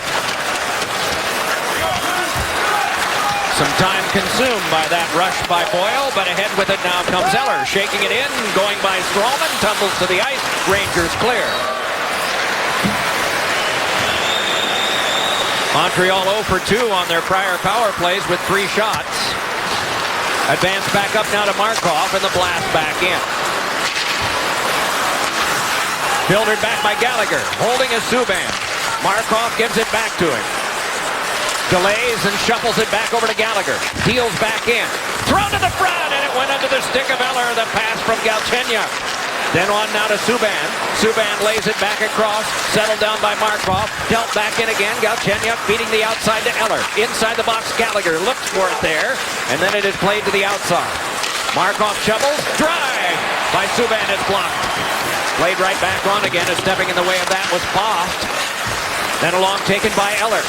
Some time consumed by that rush by Boyle, but ahead with it now comes Eller. Shaking it in, going by Strowman, tumbles to the ice. Rangers clear. Montreal 0 for 2 on their prior power plays with 3 shots. Advance back up now to Markov and the blast back in. Filtered back by Gallagher, holding a Subban. Markov gives it back to him. Delays and shuffles it back over to Gallagher. Heels back in. Thrown to the front, and it went under the stick of Eller. The pass from Galchenyuk. Then on now to Subban. Subban lays it back across. Settled down by Markov. Dealt back in again. Galchenyuk beating the outside to Eller. Inside the box, Gallagher looks for it there. And then it is played to the outside. Markov shovels. Drive by Subban is blocked. Played right back on again, and stepping in the way of that was Poft. Then along taken by Eller.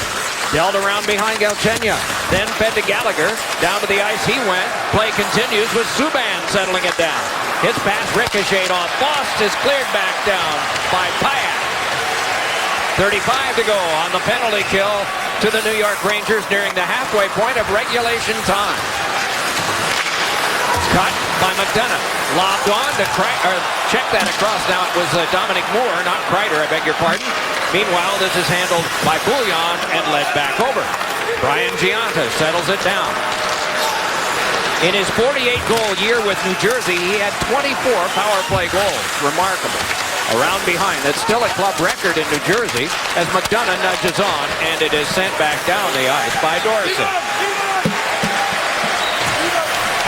Dealt around behind Galchenyuk. Then fed to Gallagher. Down to the ice he went. Play continues with Subban settling it down. His pass ricocheted off. Fost is cleared back down by Payet. 35 to go on the penalty kill to the New York Rangers nearing the halfway point of regulation time. Cut by McDonough. Lobbed on to Kreider. Check that across. Now it was Dominic Moore, not Kreider, I beg your pardon. Meanwhile, this is handled by Bouillon and led back over. Brian Giunta settles it down. In his 48-goal year with New Jersey, he had 24 power play goals. Remarkable. Around behind. That's still a club record in New Jersey as McDonough nudges on, and it is sent back down the ice by Dorsey.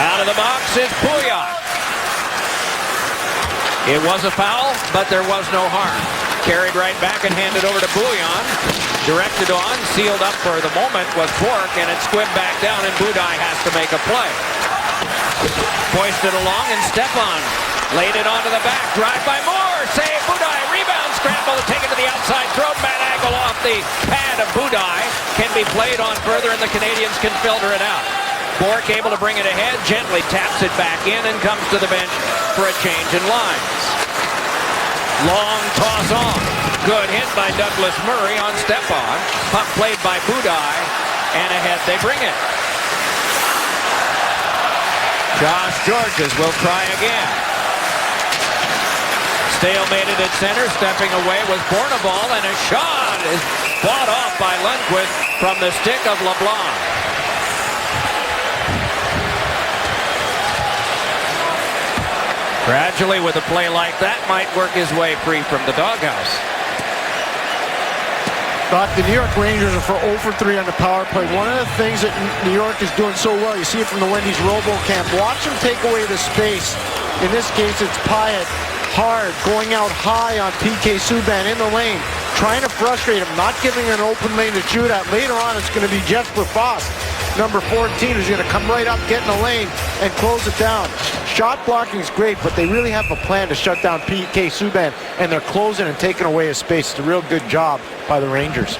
Out of the box is Pouliot. It was a foul, but there was no harm. Carried right back and handed over to Bouillon. Directed on, sealed up for the moment was Bourque, and it squibbed back down, and Budaj has to make a play. Hoisted along, and Stepan laid it onto the back. Drive by Moore. Save Budaj. Rebound scramble. Take it to the outside. Throw bad angle off the pad of Budaj. Can be played on further, and the Canadians can filter it out. Bourque able to bring it ahead. Gently taps it back in and comes to the bench for a change in lines. Long toss on. Good hit by Douglas Murray on Stepan. Puck played by Budaj, and ahead they bring it. Josh Georges will try again. Stalemated at center, stepping away was Bournival, and a shot is fought off by Lundqvist from the stick of LeBlanc. Gradually, with a play like that, might work his way free from the doghouse. But the New York Rangers are for 0 for 3 on the power play. One of the things that New York is doing so well, you see it from the Wendy's RoboCamp. Watch them take away the space. In this case, it's Payet hard, going out high on PK Subban in the lane, trying to frustrate him, not giving an open lane to shoot at. Later on, it's going to be Jesper Fast, number 14, who's going to come right up, get in the lane, and close it down. Shot blocking is great, but they really have a plan to shut down PK Subban, and they're closing and taking away his space. It's a real good job by the Rangers.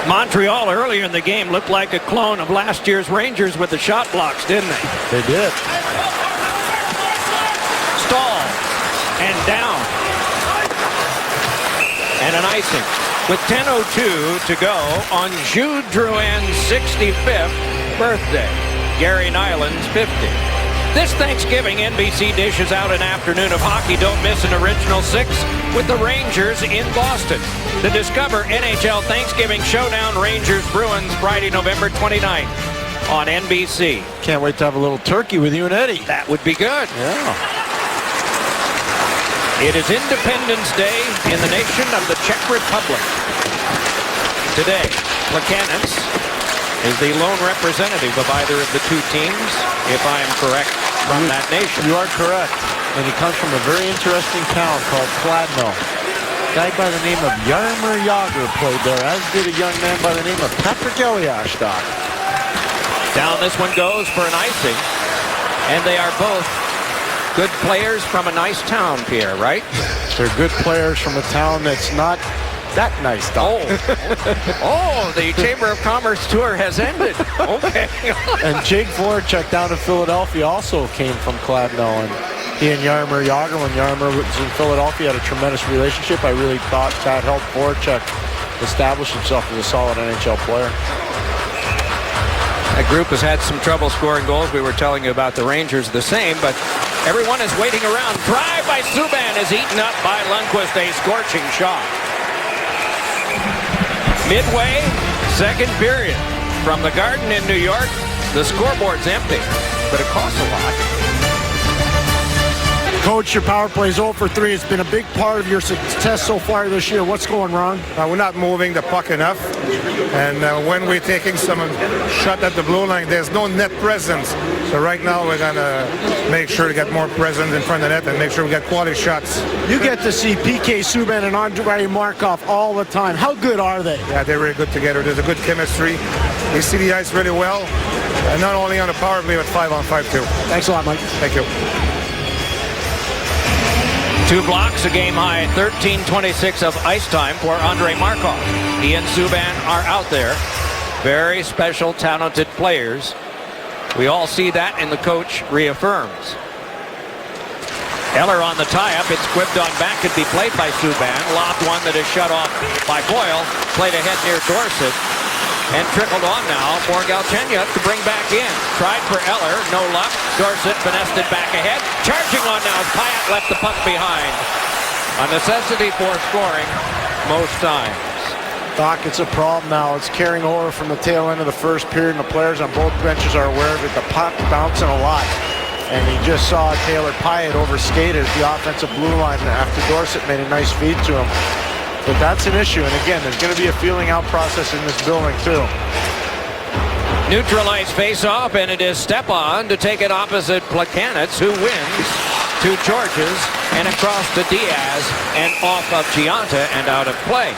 Montreal earlier in the game looked like a clone of last year's Rangers with the shot blocks, didn't they? They did. Stall and down. And an icing. With 10:02 to go on Jude Drouin's 65th birthday. Gary Nyland's 50. This Thanksgiving, NBC dishes out an afternoon of hockey. Don't miss an original 6 with the Rangers in Boston. The Discover NHL Thanksgiving Showdown Rangers-Bruins Friday, November 29th on NBC. Can't wait to have a little turkey with you and Eddie. That would be good. Yeah. It is Independence Day in the nation of the Czech Republic. Today, Plekanec is the lone representative of either of the two teams, if I am correct, from that nation. You are correct. And he comes from a very interesting town called Kladno. A guy by the name of Jaromir Jagr played there, as did a young man by the name of Patrick Eliashtok. Down this one goes for an icing. And they are both good players from a nice town, Pierre, right? They're good players from a town that's not that nice, Doc. Oh, the Chamber of Commerce tour has ended. Okay. And Jake Voracek down in Philadelphia also came from Kladno, and he and Jaromir Jagr, when Jaromir was in Philadelphia, had a tremendous relationship. I really thought that helped Voracek establish himself as a solid NHL player. That group has had some trouble scoring goals. We were telling you about the Rangers the same, but everyone is waiting around. Drive by Subban is eaten up by Lundqvist, a scorching shot. Midway, second period. From the Garden in New York, the scoreboard's empty, but it costs a lot. Coach, your power play is 0 for 3. It's been a big part of your success so far this year. What's going wrong? We're not moving the puck enough, and when we're taking some shot at the blue line, there's no net presence. So right now we're going to make sure to get more presence in front of the net and make sure we get quality shots. You get to see PK Subban and Andrei Markov all the time. How good are they? Yeah, they're really good together. There's a good chemistry. They see the ice really well, and not only on the power play, but 5-on-5 too. Thanks a lot, Mike. Thank you. 2 blocks, a game high 13:26 of ice time for Andrei Markov. He and Subban are out there. Very special, talented players. We all see that, and the coach reaffirms. Eller on the tie-up. It's quibbed on back. Could be played by Subban. Lobbed one that is shut off by Boyle. Played ahead near Dorsett. And trickled on now for Galchenyuk to bring back in. Tried for Eller, no luck. Dorsett finessed it back ahead. Charging on now. Pyatt left the puck behind. A necessity for scoring most times. Doc, it's a problem now. It's carrying over from the tail end of the first period, and the players on both benches are aware of it. The puck bouncing a lot. And he just saw Taylor Pyatt overskate at the offensive blue line after Dorsett made a nice feed to him. But that's an issue, and again, there's going to be a feeling out process in this building, too. Neutralized face-off, and it is Stepan to take it opposite Plekanec, who wins to Georges and across to Diaz and off of Gianta and out of play.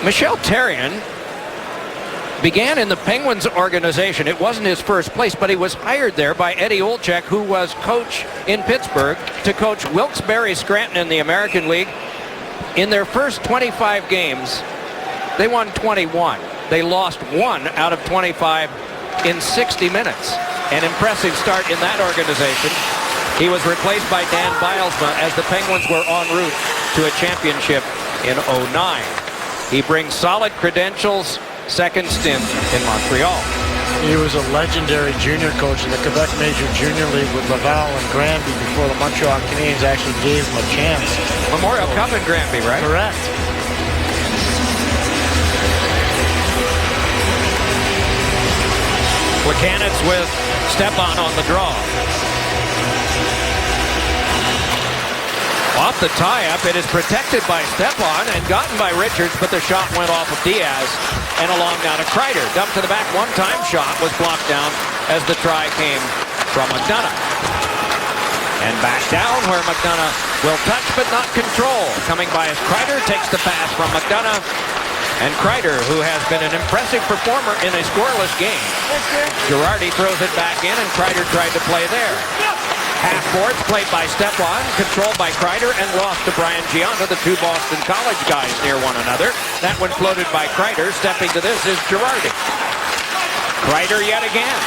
Michel Therrien began in the Penguins organization. It wasn't his first place, but he was hired there by Eddie Olczyk, who was coach in Pittsburgh, to coach Wilkes-Barre Scranton in the American League. In their first 25 games, they won 21. They lost 1 out of 25 in 60 minutes. An impressive start in that organization. He was replaced by Dan Bylsma as the Penguins were en route to a championship in 09. He brings solid credentials, second stint in Montreal. He was a legendary junior coach in the Quebec Major Junior League with Laval and Granby before the Montreal Canadiens actually gave him a chance. Memorial Cup in Granby, right? Correct. Plekanec with Stepan on the draw. Off the tie-up, it is protected by Stepan and gotten by Richards, but the shot went off of Diaz and along down to Kreider. Dumped to the back, one-time shot was blocked down as the try came from McDonough. And back down where McDonough will touch but not control. Coming by as Kreider takes the pass from McDonough. And Kreider, who has been an impressive performer in a scoreless game. Girardi throws it back in, and Kreider tried to play there. Half boards played by Stepan, controlled by Kreider, and lost to Brian Gianta, the 2 Boston College guys near one another. That one floated by Kreider. Stepping to this is Girardi. Kreider yet again.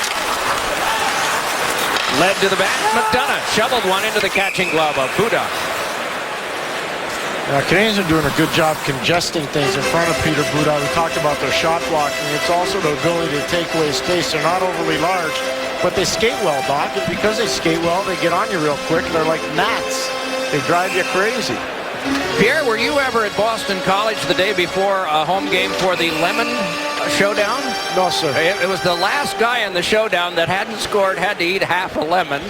Led to the back, McDonough shoveled one into the catching glove of Buda. Canadians are doing a good job congesting things in front of Peter Buda. We talked about their shot blocking. It's also the ability to take away space. They're not overly large, but they skate well, Doc. And because they skate well, they get on you real quick. They're like gnats. They drive you crazy. Pierre, were you ever at Boston College the day before a home game for the Lemon Showdown? No, sir. It was the last guy in the showdown that hadn't scored, had to eat half a lemon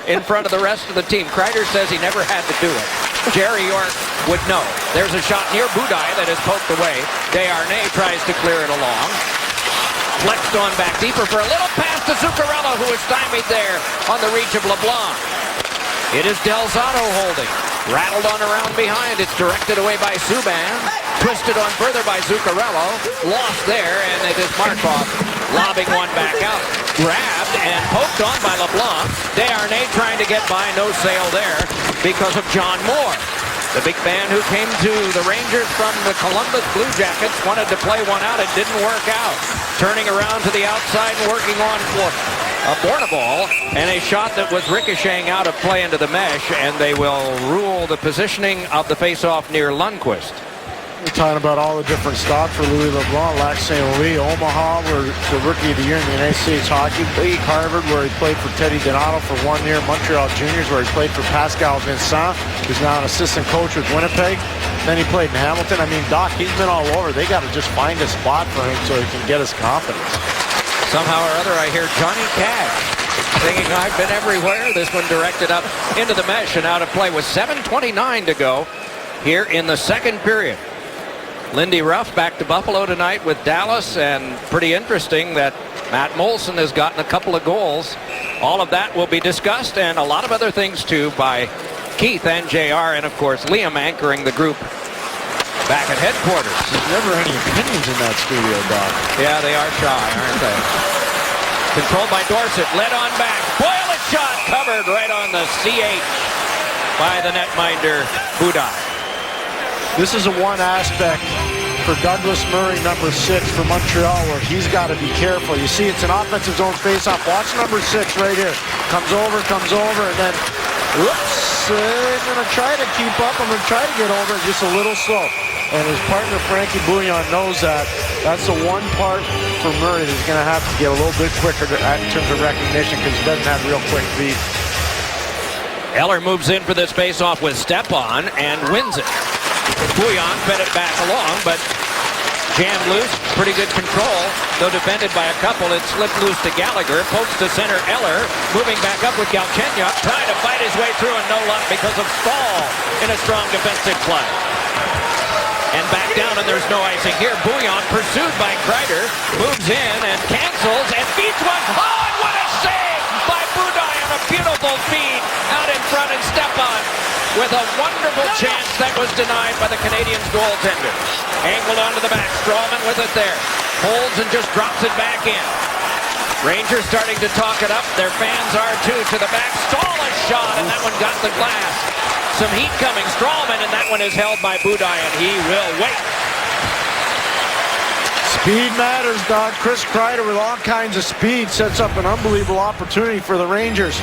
in front of the rest of the team. Kreider says he never had to do it. Jerry York would know. There's a shot near Budaj that is poked away. Desharnais tries to clear it along. Flexed on back deeper for a little pass to Zuccarello, who is stymied there on the reach of LeBlanc. It is Delzato holding. Rattled on around behind. It's directed away by Subban. Twisted on further by Zuccarello. Lost there, and it is Markov lobbing one back out. grabbed and poked on by LeBlanc. Desharnais trying to get by, no sale there because of John Moore. The big man who came to the Rangers from the Columbus Blue Jackets wanted to play one out. It didn't work out. Turning around to the outside and working on for a Bournival, and a shot that was ricocheting out of play into the mesh, and they will rule the positioning of the faceoff near Lundqvist. We're talking about all the different stops for Louis LeBlanc, Lac St. Louis, Omaha, where the Rookie of the Year in the United States Hockey League, Harvard, where he played for Teddy Donato for 1 year, Montreal Juniors, where he played for Pascal Vincent, who's now an assistant coach with Winnipeg. Then he played in Hamilton. I mean, Doc, he's been all over. They got to just find a spot for him so he can get his confidence. Somehow or other, I hear Johnny Cash singing "I've Been Everywhere." This one directed up into the mesh and out of play with 7:29 to go here in the second period. Lindy Ruff back to Buffalo tonight with Dallas, and pretty interesting that Matt Molson has gotten a couple of goals. All of that will be discussed, and a lot of other things too, by Keith and JR, and of course Liam anchoring the group back at headquarters. There's never any opinions in that studio, Doc. Yeah, they are shy, aren't they? Controlled by Dorsett, led on back. Boyle, a shot covered right on the CH by the netminder Budaj. This is a one aspect for Douglas Murray, number 6 for Montreal, where he's got to be careful. You see, it's an offensive zone faceoff. Watch number 6 right here. Comes over, and then, whoops, I'm going to try to keep up. I'm going to try to get over it just a little slow. And his partner, Frankie Bouillon, knows that. That's the one part for Murray that's going to have to get a little bit quicker in terms of recognition, because he doesn't have real quick feet. Eller moves in for this faceoff with Stepan and wins it. Bouillon fed it back along, but jammed loose. Pretty good control, though defended by a couple. It slipped loose to Gallagher. Pokes to center. Eller moving back up with Galchenyuk, trying to fight his way through, and no luck because of Stahl in a strong defensive play. And back down, and there's no icing here. Bouillon pursued by Kreider, moves in and cancels and feeds one. Oh, and what a save by Budaj on a beautiful feed out in front, and Stepan with a wonderful chance that was denied by the Canadiens goaltender. Angled onto the back. Strawman with it there. Holds and just drops it back in. Rangers starting to talk it up. Their fans are too. To the back. Stahl a shot, and that one got the glass. Some heat coming. Strawman, and that one is held by Budaj, and he will wait. Speed matters, Doc. Chris Kreider with all kinds of speed sets up an unbelievable opportunity for the Rangers.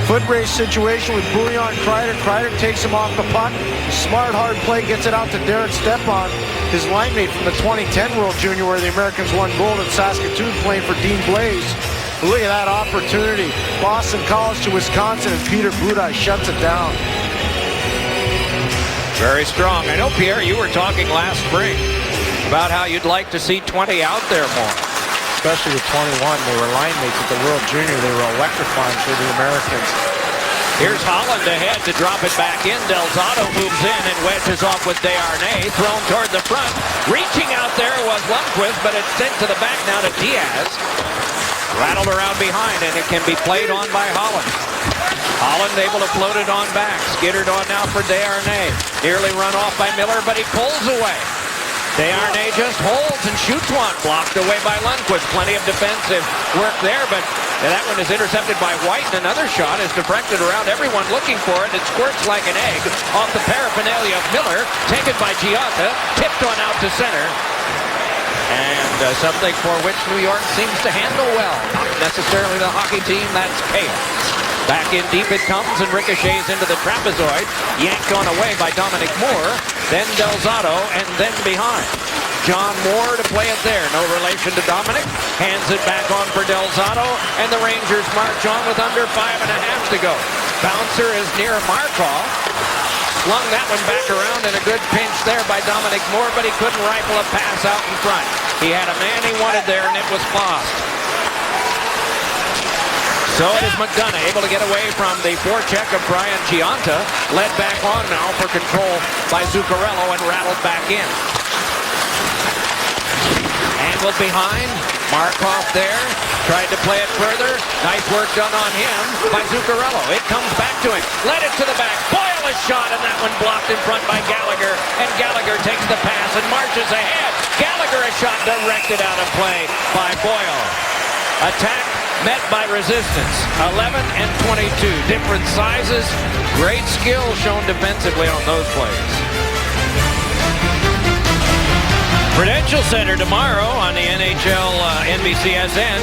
Foot race situation with Bouillon. Kreider takes him off the puck. Smart, hard play, gets it out to Derek Stepan, his line mate from the 2010 World Junior, where the Americans won gold in Saskatoon, playing for Dean Blaze. But look at that opportunity. Boston College to Wisconsin, and Peter Budaj shuts it down. Very strong. I know, Pierre, you were talking last spring about how you'd like to see 20 out there more. Especially with 21. They were line mates at the World Junior. They were electrifying for the Americans. Here's Holland ahead to drop it back in. Del Zotto moves in and wedges off with Desharnais. Thrown toward the front. Reaching out there was Lundqvist, but it's sent to the back now to Diaz. Rattled around behind, and it can be played on by Holland. Holland able to float it on back. Skittered on now for Desharnais. Nearly run off by Miller, but he pulls away. Desharnais just holds and shoots one. Blocked away by Lundqvist. Plenty of defensive work there, but that one is intercepted by White, and another shot is deflected around. Everyone looking for it. It squirts like an egg off the paraphernalia of Miller. Taken by Giotta. Tipped on out to center. And something for which New York seems to handle well. Not necessarily the hockey team, that's chaos. Back in deep it comes and ricochets into the trapezoid. Yanked on away by Dominic Moore. Then Del Zotto, and then behind. John Moore to play it there. No relation to Dominic. Hands it back on for Del Zotto, and the Rangers march on with under 5.5 to go. Bouncer is near Markov. Slung that one back around, and a good pinch there by Dominic Moore, but he couldn't rifle a pass out in front. He had a man he wanted there, and it was lost. So it is McDonough able to get away from the forecheck of Brian Gionta. Led back on now for control by Zuccarello, and rattled back in. Angled behind. Markov there. Tried to play it further. Nice work done on him by Zuccarello. It comes back to him. Led it to the back. Boyle a shot, and that one blocked in front by Gallagher. And Gallagher takes the pass and marches ahead. Gallagher a shot directed out of play by Boyle. Attack met by resistance. 11 and 22. Different sizes. Great skill shown defensively on those plays. Prudential Center tomorrow on the NHL NBCSN.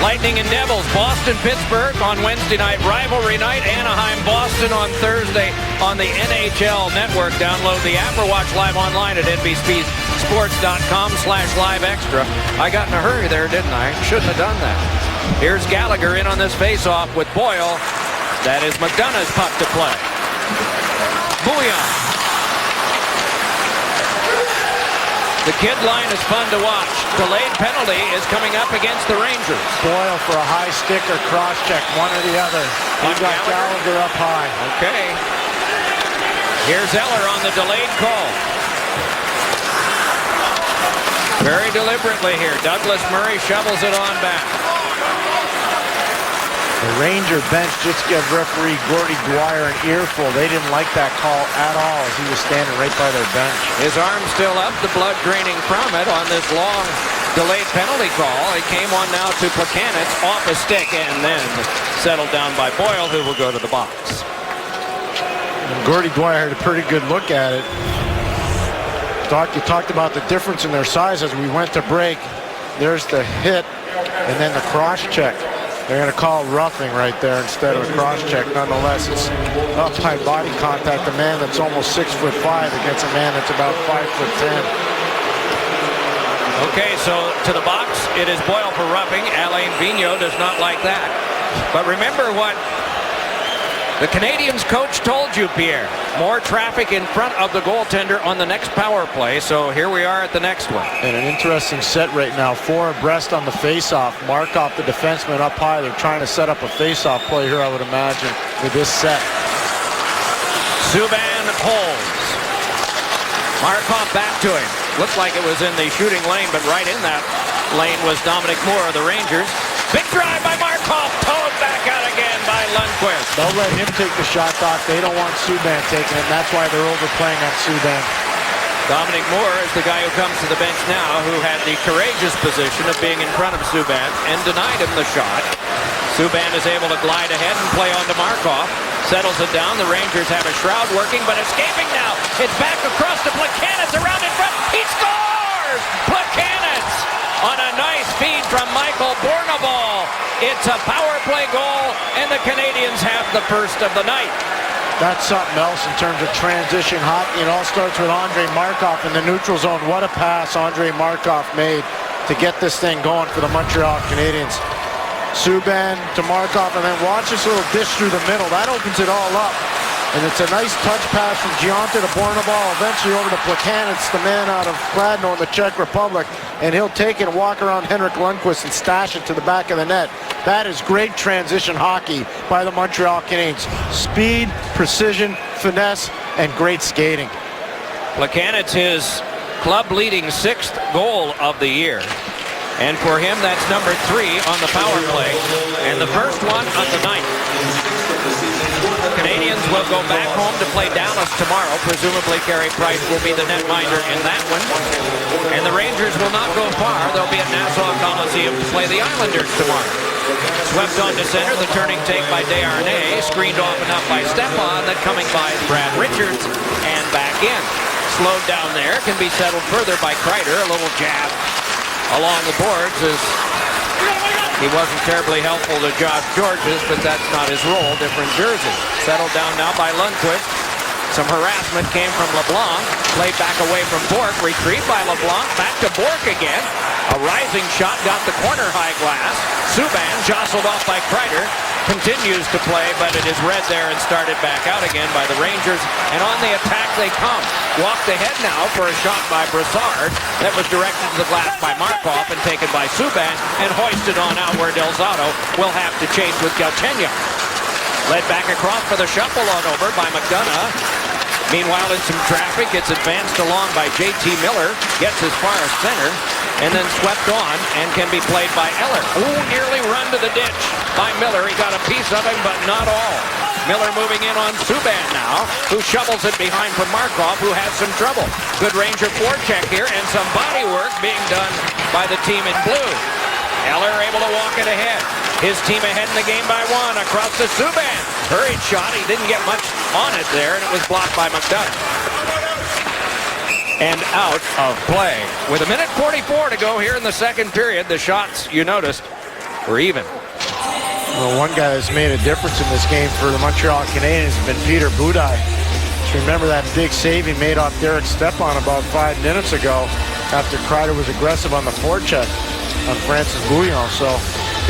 Lightning and Devils, Boston, Pittsburgh on Wednesday night, rivalry night. Anaheim, Boston on Thursday on the NHL Network. Download the app or watch live online at NBCSports.com/live extra. I got in a hurry there, didn't I? Shouldn't have done that. Here's Gallagher in on this face-off with Boyle. That is McDonough's puck to play. Bouillon. The kid line is fun to watch. Delayed penalty is coming up against the Rangers. Boyle for a high stick or cross check, one or the other. He got Gallagher up high. Okay. Here's Eller on the delayed call. Very deliberately here. Douglas Murray shovels it on back. The Ranger bench just gave referee Gordy Dwyer an earful. They didn't like that call at all as he was standing right by their bench. His arm's still up, the blood draining from it on this long delayed penalty call. It came on now to Plekanec off a stick and then settled down by Boyle, who will go to the box. And Gordy Dwyer had a pretty good look at it. You talked about the difference in their size as we went to break. There's the hit and then the cross check. They're going to call roughing right there instead of a cross check. Nonetheless, it's up high body contact. A man that's almost 6'5" against a man that's about 5'10". Okay, so to the box, it is Boyle for roughing. Alain Vigneault does not like that. But remember what the Canadiens coach told you, Pierre. More traffic in front of the goaltender on the next power play. So here we are at the next one. And an interesting set right now. 4 abreast on the faceoff. Markov, the defenseman, up high. They're trying to set up a faceoff play here, I would imagine, with this set. Subban holds. Markov back to him. Looked like it was in the shooting lane, but right in that lane was Dominic Moore of the Rangers. Big drive by Markov. Towed back out again by Lundqvist. They'll let him take the shot, Doc. They don't want Subban taking it, and that's why they're overplaying on Subban. Dominic Moore is the guy who comes to the bench now, who had the courageous position of being in front of Subban and denied him the shot. Subban is able to glide ahead and play on to Markov. Settles it down. The Rangers have a shroud working, but escaping now. It's back across to Plekanec around in front. He scores! Plekanec on a nice feed from Michael Bournival. It's a power play goal, and the Canadiens have the first of the night. That's something else in terms of transition hockey. It all starts with Andrei Markov in the neutral zone. What a pass Andrei Markov made to get this thing going for the Montreal Canadiens. Subban to Markov, and then watch this little dish through the middle. That opens it all up. And it's a nice touch pass from Gionta to Bournival, eventually over to Plekanec, the man out of Kladno in the Czech Republic. And he'll take it and walk around Henrik Lundqvist and stash it to the back of the net. That is great transition hockey by the Montreal Canadiens. Speed, precision, finesse, and great skating. Plekanec, his club-leading 6th goal of the year. And for him, that's number 3 on the power play. And the first one of the night. Canadiens will go back home to play Dallas tomorrow. Presumably, Carey Price will be the netminder in that one. And the Rangers will not go far. They'll be at Nassau Coliseum to play the Islanders tomorrow. Swept on to center, the turning take by Desharnais. Screened off enough by Stepan, that coming by Brad Richards. And back in. Slowed down there, can be settled further by Kreider. A little jab along the boards as he wasn't terribly helpful to Josh Georges, but that's not his role. Different jersey. Settled down now by Lundqvist. Some harassment came from LeBlanc. Played back away from Bourque. Retrieved by LeBlanc. Back to Bourque again. A rising shot got the corner high glass. Subban jostled off by Kreider. Continues to play, but it is read there and started back out again by the Rangers. And on the attack they come. Walked ahead now for a shot by Brassard that was directed to the glass by Markov and taken by Subban and hoisted on out where Del Zotto will have to chase with Galchenyuk. Led back across for the shuffle on over by McDonough. Meanwhile, in some traffic, it's advanced along by J.T. Miller. Gets as far as center and then swept on and can be played by Eller. Ooh, nearly run to the ditch by Miller. He got a piece of him, but not all. Miller moving in on Subban now, who shovels it behind from Markov, who has some trouble. Good Ranger forecheck here, and some body work being done by the team in blue. Eller able able to walk it ahead. His team ahead in the game by 1 across to Subban. Hurried shot. He didn't get much on it there, and it was blocked by McDonough. And out of play. With 1:44 to go here in the second period, the shots, you noticed, were even. Well, one guy that's made a difference in this game for the Montreal Canadiens has been Peter Budaj. Remember that big save he made off Derek Stepan about 5 minutes ago after Kreider was aggressive on the forecheck on Francis Bouillon. So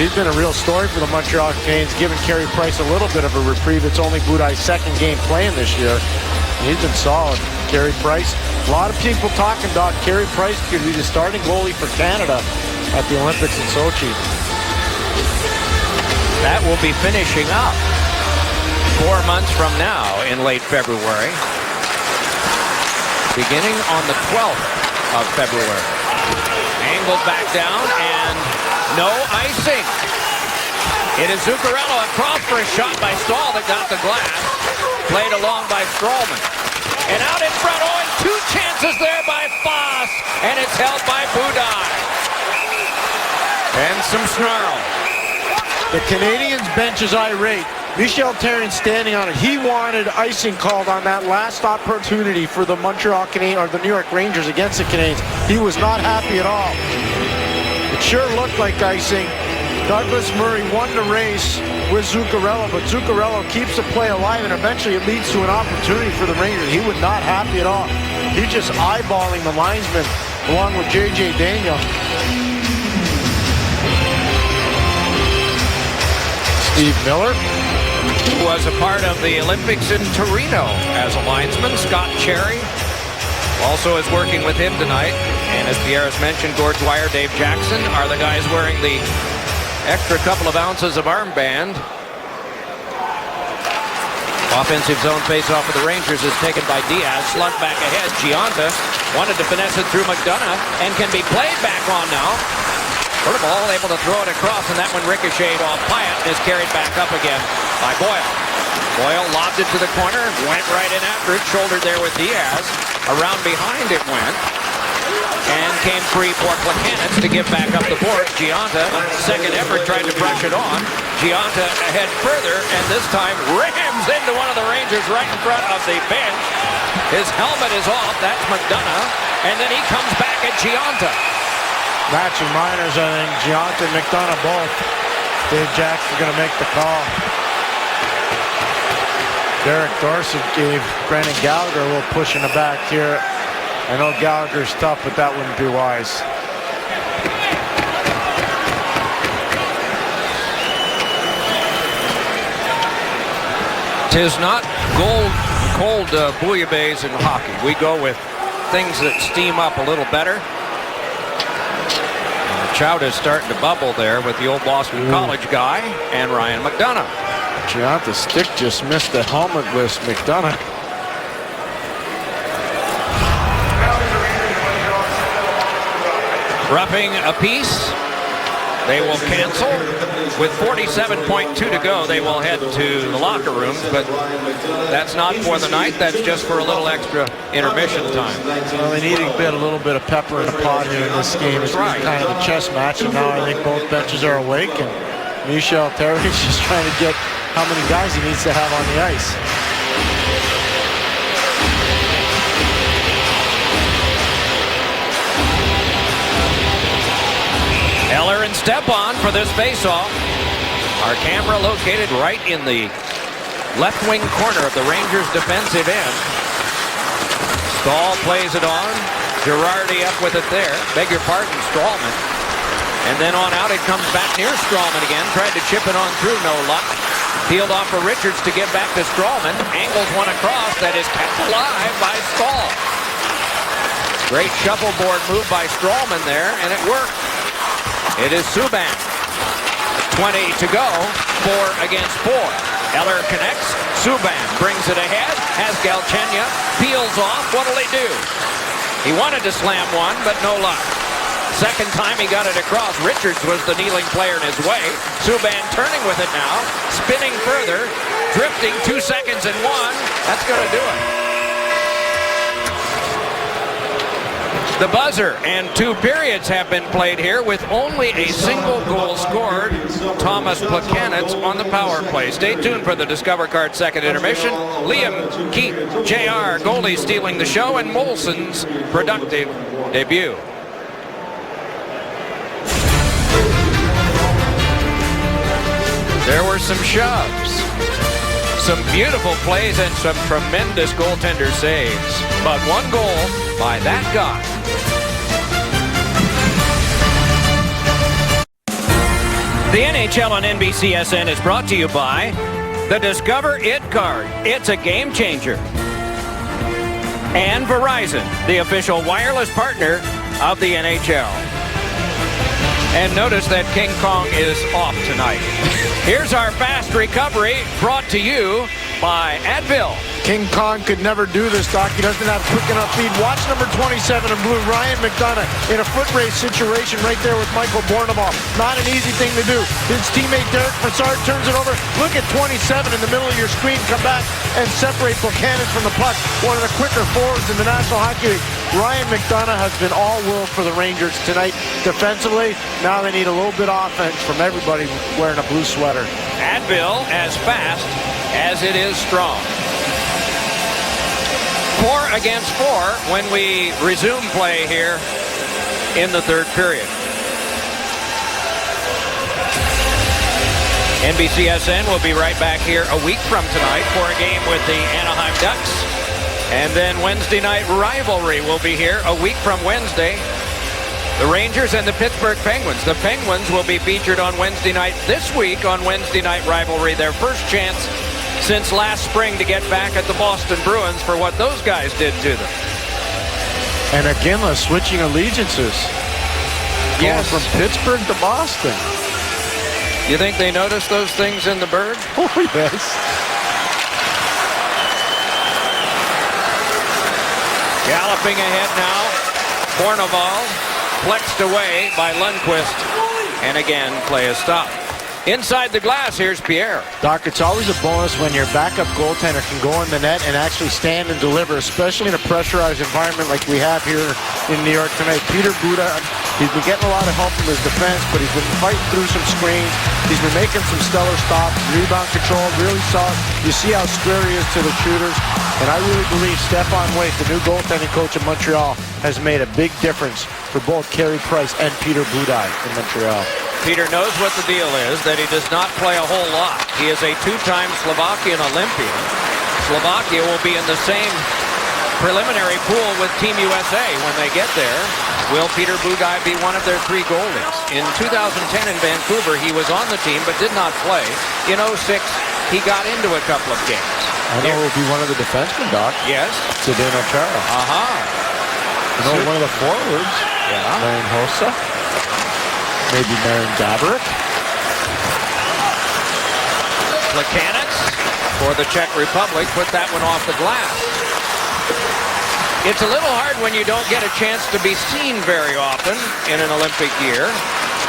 he's been a real story for the Montreal Canadiens, giving Carey Price a little bit of a reprieve. It's only Budaj's second game playing this year. He's been solid. Carey Price. A lot of people talking about Carey Price could be the starting goalie for Canada at the Olympics in Sochi. That will be finishing up 4 months from now in late February. Beginning on the 12th of February. Angled back down and no icing. It is Zuccarello across for a shot by Stahl that got the glass. Played along by Stralman. And out in front, and 2 chances there by Foss. And it's held by Budaj. And some snarl. The Canadiens bench is irate. Michel Therrien standing on it. He wanted icing called on that last opportunity for the Montreal Canadiens, or the New York Rangers against the Canadiens. He was not happy at all. It sure looked like icing. Douglas Murray won the race with Zuccarello, but Zuccarello keeps the play alive, and eventually it leads to an opportunity for the Rangers. He was not happy at all. He's just eyeballing the linesman along with J.J. Daniel. Steve Miller, who was a part of the Olympics in Torino as a linesman. Scott Cherry also is working with him tonight. And as Pierre has mentioned, Gord Dwyer, Dave Jackson are the guys wearing the extra couple of ounces of armband. Offensive zone face-off for the Rangers is taken by Diaz. Slugged back ahead. Gionta wanted to finesse it through McDonough and can be played back on now. Ball able to throw it across, and that one ricocheted off Pyatt and is carried back up again by Boyle. Boyle lobbed it to the corner, went right in after it, shouldered there with Diaz. Around behind it went, and came free for Plekanec to give back up the board. Gionta, second effort, tried to brush it on. Gionta ahead further, and this time rams into one of the Rangers right in front of the bench. His helmet is off, that's McDonough, and then he comes back at Gionta. matching minors, I think. Gionta and McDonough both. Dave Jackson's going to make the call. Derek Dorsey gave Brendan Gallagher a little push in the back here. I know Gallagher's tough, but that wouldn't be wise. Tis not cold bouillabaisse in hockey. We go with things that steam up a little better. And the chowder's starting to bubble there with the old Boston College guy and Ryan McDonough. Gionta's stick just missed the helmet with McDonough. Roughing apiece. They will cancel. With 47.2 to go, they will head to the locker rooms, but that's not for the night. That's just for a little extra intermission time. Well, they need to get a little bit of pepper in the pot here in this game. It's kind of a chess match, and now I think both benches are awake, and Michel Therrien is just trying to get how many guys he needs to have on the ice. Eller and Stepan for this faceoff. Our camera located right in the left wing corner of the Rangers defensive end. Stahl plays it on. Girardi up with it there. Beg your pardon, Stralman. And then on out it comes back near Stralman again. Tried to chip it on through, no luck. Peeled off for Richards to give back to Stralman. Angles one across that is kept alive by Stahl. Great shuffleboard move by Stralman there, and it worked. It is Subban. 20 to go. 4 against 4. Eller connects. Subban brings it ahead. Has Galchenyuk. Peels off. What'll he do? He wanted to slam one, but no luck. Second time he got it across. Richards was the kneeling player in his way. Subban turning with it now. Spinning further. Drifting 2 seconds and 1. That's going to do it. The buzzer and 2 periods have been played here with only a single goal scored. Thomas Plekanec on the power play. Stay tuned for the Discover Card second intermission. Liam, Keith, JR, goalie stealing the show, and Molson's productive debut. There were some shoves, some beautiful plays, and some tremendous goaltender saves. But 1 goal by that guy. The NHL on NBCSN is brought to you by the Discover It card. It's a game changer. And Verizon, the official wireless partner of the NHL. And notice that King Kong is off tonight. Here's our fast recovery brought to you by Advil. King Kong could never do this, Doc. He doesn't have quick enough feet. Watch number 27 in blue, Ryan McDonough, in a foot race situation right there with Michael Bournemouth. Not an easy thing to do. His teammate Derek Brassard turns it over. Look at 27 in the middle of your screen. Come back and separate Plekanec from the puck. One of the quicker forwards in the National Hockey League. Ryan McDonough has been all world for the Rangers tonight defensively. Now they need a little bit of offense from everybody wearing a blue sweater. Advil, as fast as it is strong. 4 against 4 when we resume play here in the third period. NBCSN will be right back here a week from tonight for a game with the Anaheim Ducks. And then Wednesday night rivalry will be here a week from Wednesday. The Rangers and the Pittsburgh Penguins. The Penguins will be featured on Wednesday night this week on Wednesday night rivalry. Their first chance since last spring to get back at the Boston Bruins for what those guys did to them. And again, switching allegiances. Going Yes. from Pittsburgh to Boston. You think they noticed those things in the bird? Oh, yes. Galloping ahead now. Bournemouth flexed away by Lundqvist. And again, play is stopped. Inside the glass, here's Pierre. Doc, it's always a bonus when your backup goaltender can go in the net and actually stand and deliver, especially in a pressurized environment like we have here in New York tonight. Peter Buda, he's been getting a lot of help from his defense, but he's been fighting through some screens. He's been making some stellar stops, rebound control, really solid. You see how square he is to the shooters. And I really believe Stefan Waite, the new goaltending coach of Montreal, has made a big difference for both Carey Price and Peter Budaj in Montreal. Peter knows what the deal is, that he does not play a whole lot. He is a 2-time Slovakian Olympian. Slovakia will be in the same preliminary pool with Team USA when they get there. Will Peter Budaj be one of their 3 goalies? In 2010 in Vancouver, he was on the team but did not play. In 2006, he got into a couple of games. I know it will be one of the defensemen, Doc. Yes. Zdeno Chara. You know, one of the forwards. Yeah. Marian Hossa. Maybe Marian Gaborik. Plekanec for the Czech Republic put that one off the glass. It's a little hard when you don't get a chance to be seen very often in an Olympic year.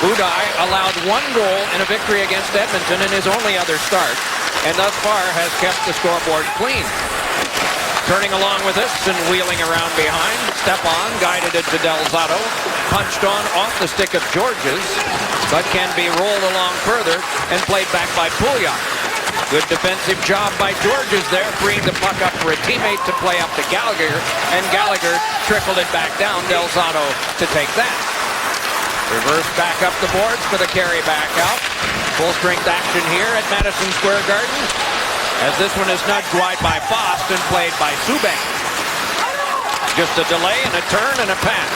Budaj allowed 1 goal in a victory against Edmonton in his only other start, and thus far has kept the scoreboard clean. Turning along with us and wheeling around behind, Stepan guided it to Del Zotto, punched on off the stick of Georges, but can be rolled along further and played back by Pouliot. Good defensive job by Georges there, freeing the puck up for a teammate to play up to Gallagher, and Gallagher trickled it back down. Del Zotto to take that. Reverse back up the boards for the carry back out. Full strength action here at Madison Square Garden, as this one is nudged wide by Fost and played by Subban. Just a delay and a turn and a pass.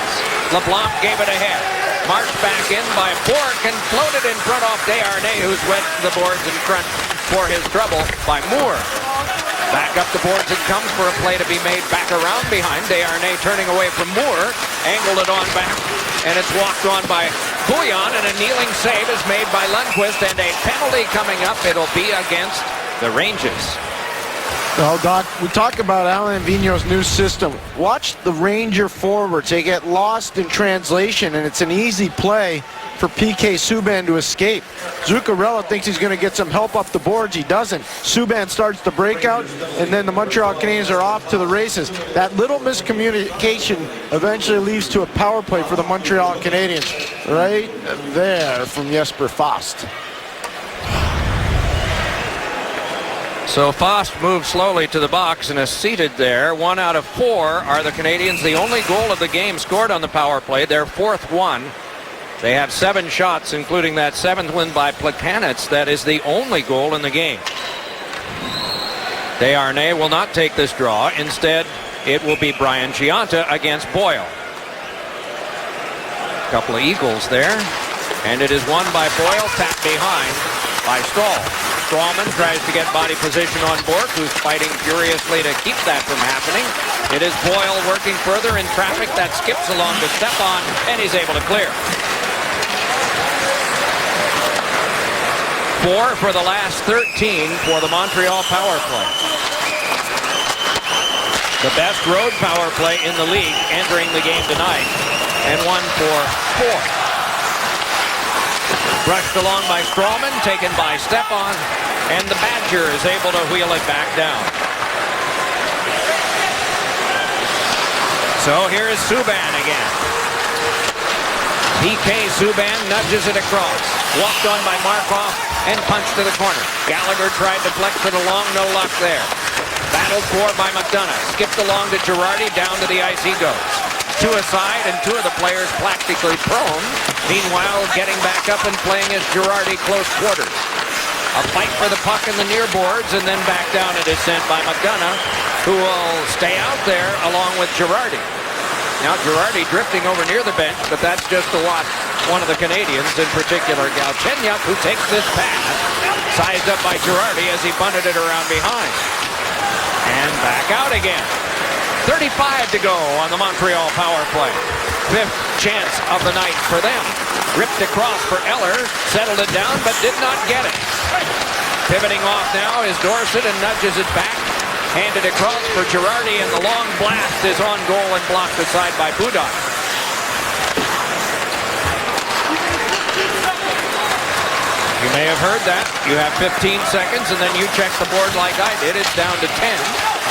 LeBlanc gave it ahead. Marched back in by Bourque and floated in front off Desharnais, who's wedged the boards in front for his trouble by Moore. Back up the boards it comes for a play to be made back around behind. Desharnais turning away from Moore, angled it on back, and it's walked on by Pouliot, and a kneeling save is made by Lundqvist, and a penalty coming up. It'll be against the Rangers. Well, Doc, we talk about Alain Vigneault's new system. Watch the Ranger forwards. They get lost in translation, and it's an easy play for PK Subban to escape. Zuccarello thinks he's going to get some help up the boards. He doesn't. Subban starts the breakout, and then the Montreal Canadiens are off to the races. That little miscommunication eventually leads to a power play for the Montreal Canadiens. Right there from Jesper Fast. So Fast moves slowly to the box and is seated there. 1 out of 4 are the Canadiens. The only goal of the game scored on the power play, their 4th one. They have 7 shots, including that 7th one by Plekanec. That is the only goal in the game. Desharnais will not take this draw. Instead, it will be Brian Gionta against Boyle. Couple of eagles there. And it is won by Boyle, tapped behind by Stahl. Strawman tries to get body position on Bourque, who's fighting furiously to keep that from happening. It is Boyle working further in traffic. That skips along to Stepan, and he's able to clear. 4 for the last 13 for the Montreal power play. The best road power play in the league entering the game tonight, and 1 for 4. Brushed along by Strawman, taken by Stepan, and the Badger is able to wheel it back down. So here is Subban again. PK Subban nudges it across. Walked on by Markov and punched to the corner. Gallagher tried to flex it along, no luck there. Battled for by McDonough. Skipped along to Girardi, down to the ice he goes. 2 aside, and 2 of the players practically prone. Meanwhile, getting back up and playing as Girardi close quarters. A fight for the puck in the near boards, and then back down it is sent by McDonough, who will stay out there along with Girardi. Now Girardi drifting over near the bench, but that's just to watch one of the Canadians, in particular Galchenyuk, who takes this pass, sized up by Girardi as he bunted it around behind. And back out again. 35 to go on the Montreal power play. 5th chance of the night for them. Ripped across for Eller, settled it down, but did not get it. Pivoting off now is Dorsett and nudges it back. Handed across for Girardi, and the long blast is on goal and blocked aside by Budaj. You may have heard that. You have 15 seconds, and then you check the board like I did. It's down to 10.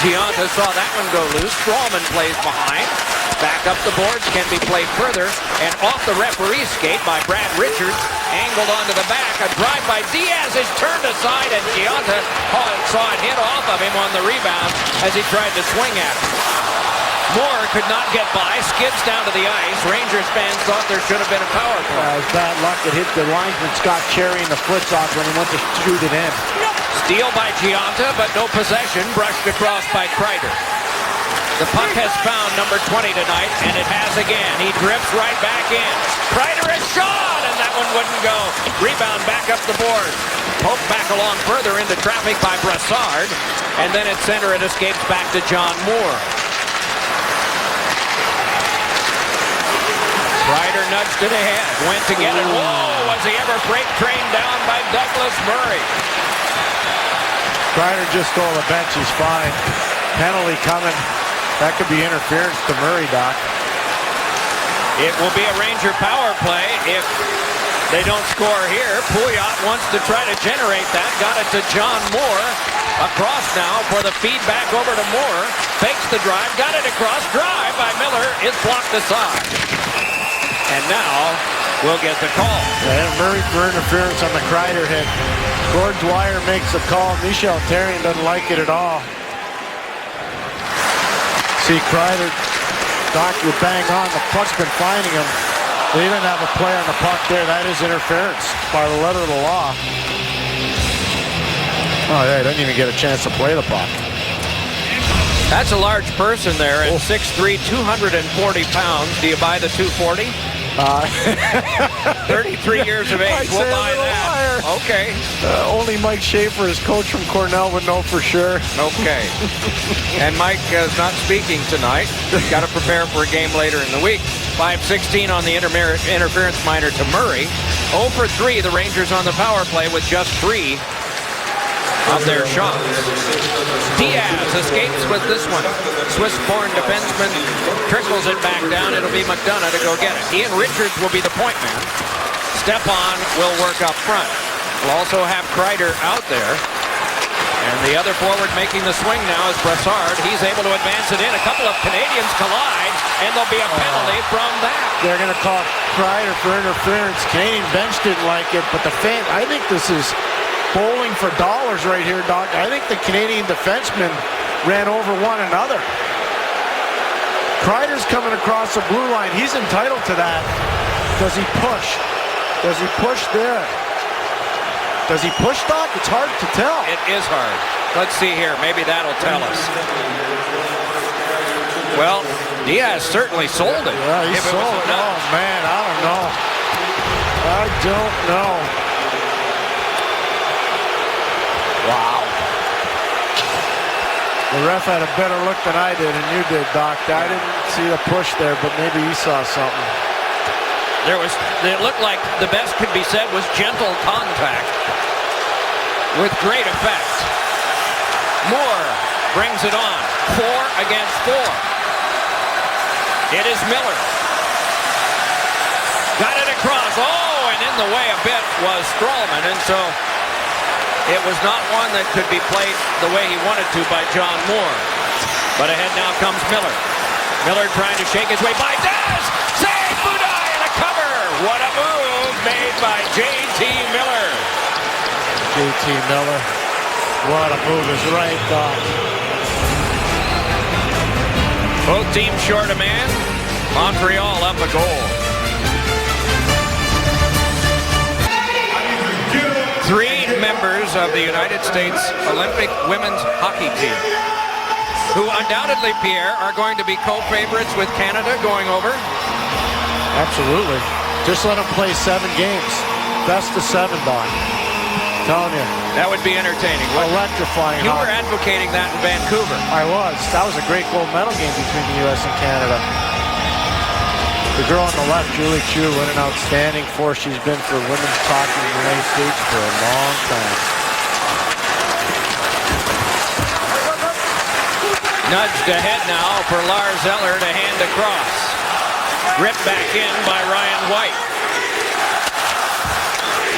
Gionta saw that one go loose. Strawman plays behind. Back up the boards, can be played further. And off the referee's skate by Brad Richards. Angled onto the back. A drive by Diaz is turned aside, and Gionta saw it hit off of him on the rebound as he tried to swing at it. Moore could not get by, skids down to the ice. Rangers fans thought there should have been a power play. It was bad luck. It hit the linesman Scott Cherry in the foot-off when he went to shoot it in. Steal by Gionta, but no possession. Brushed across by Kreider. The puck has found number 20 tonight, and it has again. He drifts right back in. Kreider is shot, and that one wouldn't go. Rebound back up the board. Poked back along further into traffic by Brassard, and then at center it escapes back to John Moore. Kreider nudged it ahead, went to get it. Whoa, was he ever freight trained down by Douglas Murray? Kreider just stole the bench. He's fine. Penalty coming. That could be interference to Murray, Doc. It will be a Ranger power play if they don't score here. Pouliot wants to try to generate that. Got it to John Moore. Across now for the feedback over to Moore. Fakes the drive. Got it across. Drive by Miller is blocked aside. And now we'll get the call. Yeah, Murray for interference on the Kreider hit. Gord Dwyer makes the call. Michel Therrien doesn't like it at all. See, Kreider, Doc, you bang on. The puck's been finding him. They didn't have a play on the puck there. That is interference by the letter of the law. Oh, yeah, he doesn't even get a chance to play the puck. That's a large person there at 6'3", 240 pounds. Do you buy the 240? 33 years of age. We'll buy that. Higher. Okay. Only Mike Schaefer, his coach from Cornell, would know for sure. Okay. And Mike is not speaking tonight. Got to prepare for a game later in the week. 5:16 on the interference minor to Murray. 0 for 3, the Rangers on the power play with just 3 of their shots. Diaz escapes with this one. Swiss-born defenseman trickles it back down. It'll be McDonough to go get it. Ian Richards will be the point man. Stepan will work up front. We'll also have Kreider out there. And the other forward making the swing now is Brassard. He's able to advance it in. A couple of Canadians collide, and there'll be a penalty from that. They're going to call Kreider for interference. Canadian bench didn't like it, but the fan, I think this is bowling for dollars right here, Doc. I think the Canadian defensemen ran over one another. Kreider's coming across the blue line. He's entitled to that. Does he push? Does he push there? Does he push, Doc? It's hard to tell. It is hard. Let's see here. Maybe that'll tell us. Well, Diaz certainly sold it. Yeah, he sold it. Oh, man, I don't know. I don't know. Wow. The ref had a better look than I did, and you did, Doc. I didn't see the push there, but maybe he saw something. It looked like the best could be said was gentle contact with great effect. Moore brings it on. 4 against 4. It is Miller. Got it across. Oh, and in the way a bit was Stralman, and so it was not one that could be played the way he wanted to by John Moore. But ahead now comes Miller. Miller trying to shake his way by Daz. Save Budai and a cover. What a move made by J.T. Miller. J.T. Miller. What a move is right, Doc. Both teams short a man. Montreal up a goal. 3 members of the United States Olympic women's hockey team, who undoubtedly, Pierre, are going to be co-favorites with Canada going over. Absolutely. Just let them play 7 games. Best of 7, Doc. Telling you. That would be entertaining. Electrifying. You were advocating that in Vancouver. I was. That was a great gold medal game between the U.S. and Canada. The girl on the left, Julie Chu, what an outstanding force she's been for women's hockey in the United States for a long time. Nudged ahead now for Lars Eller to hand across. Ripped back in by Ryan White.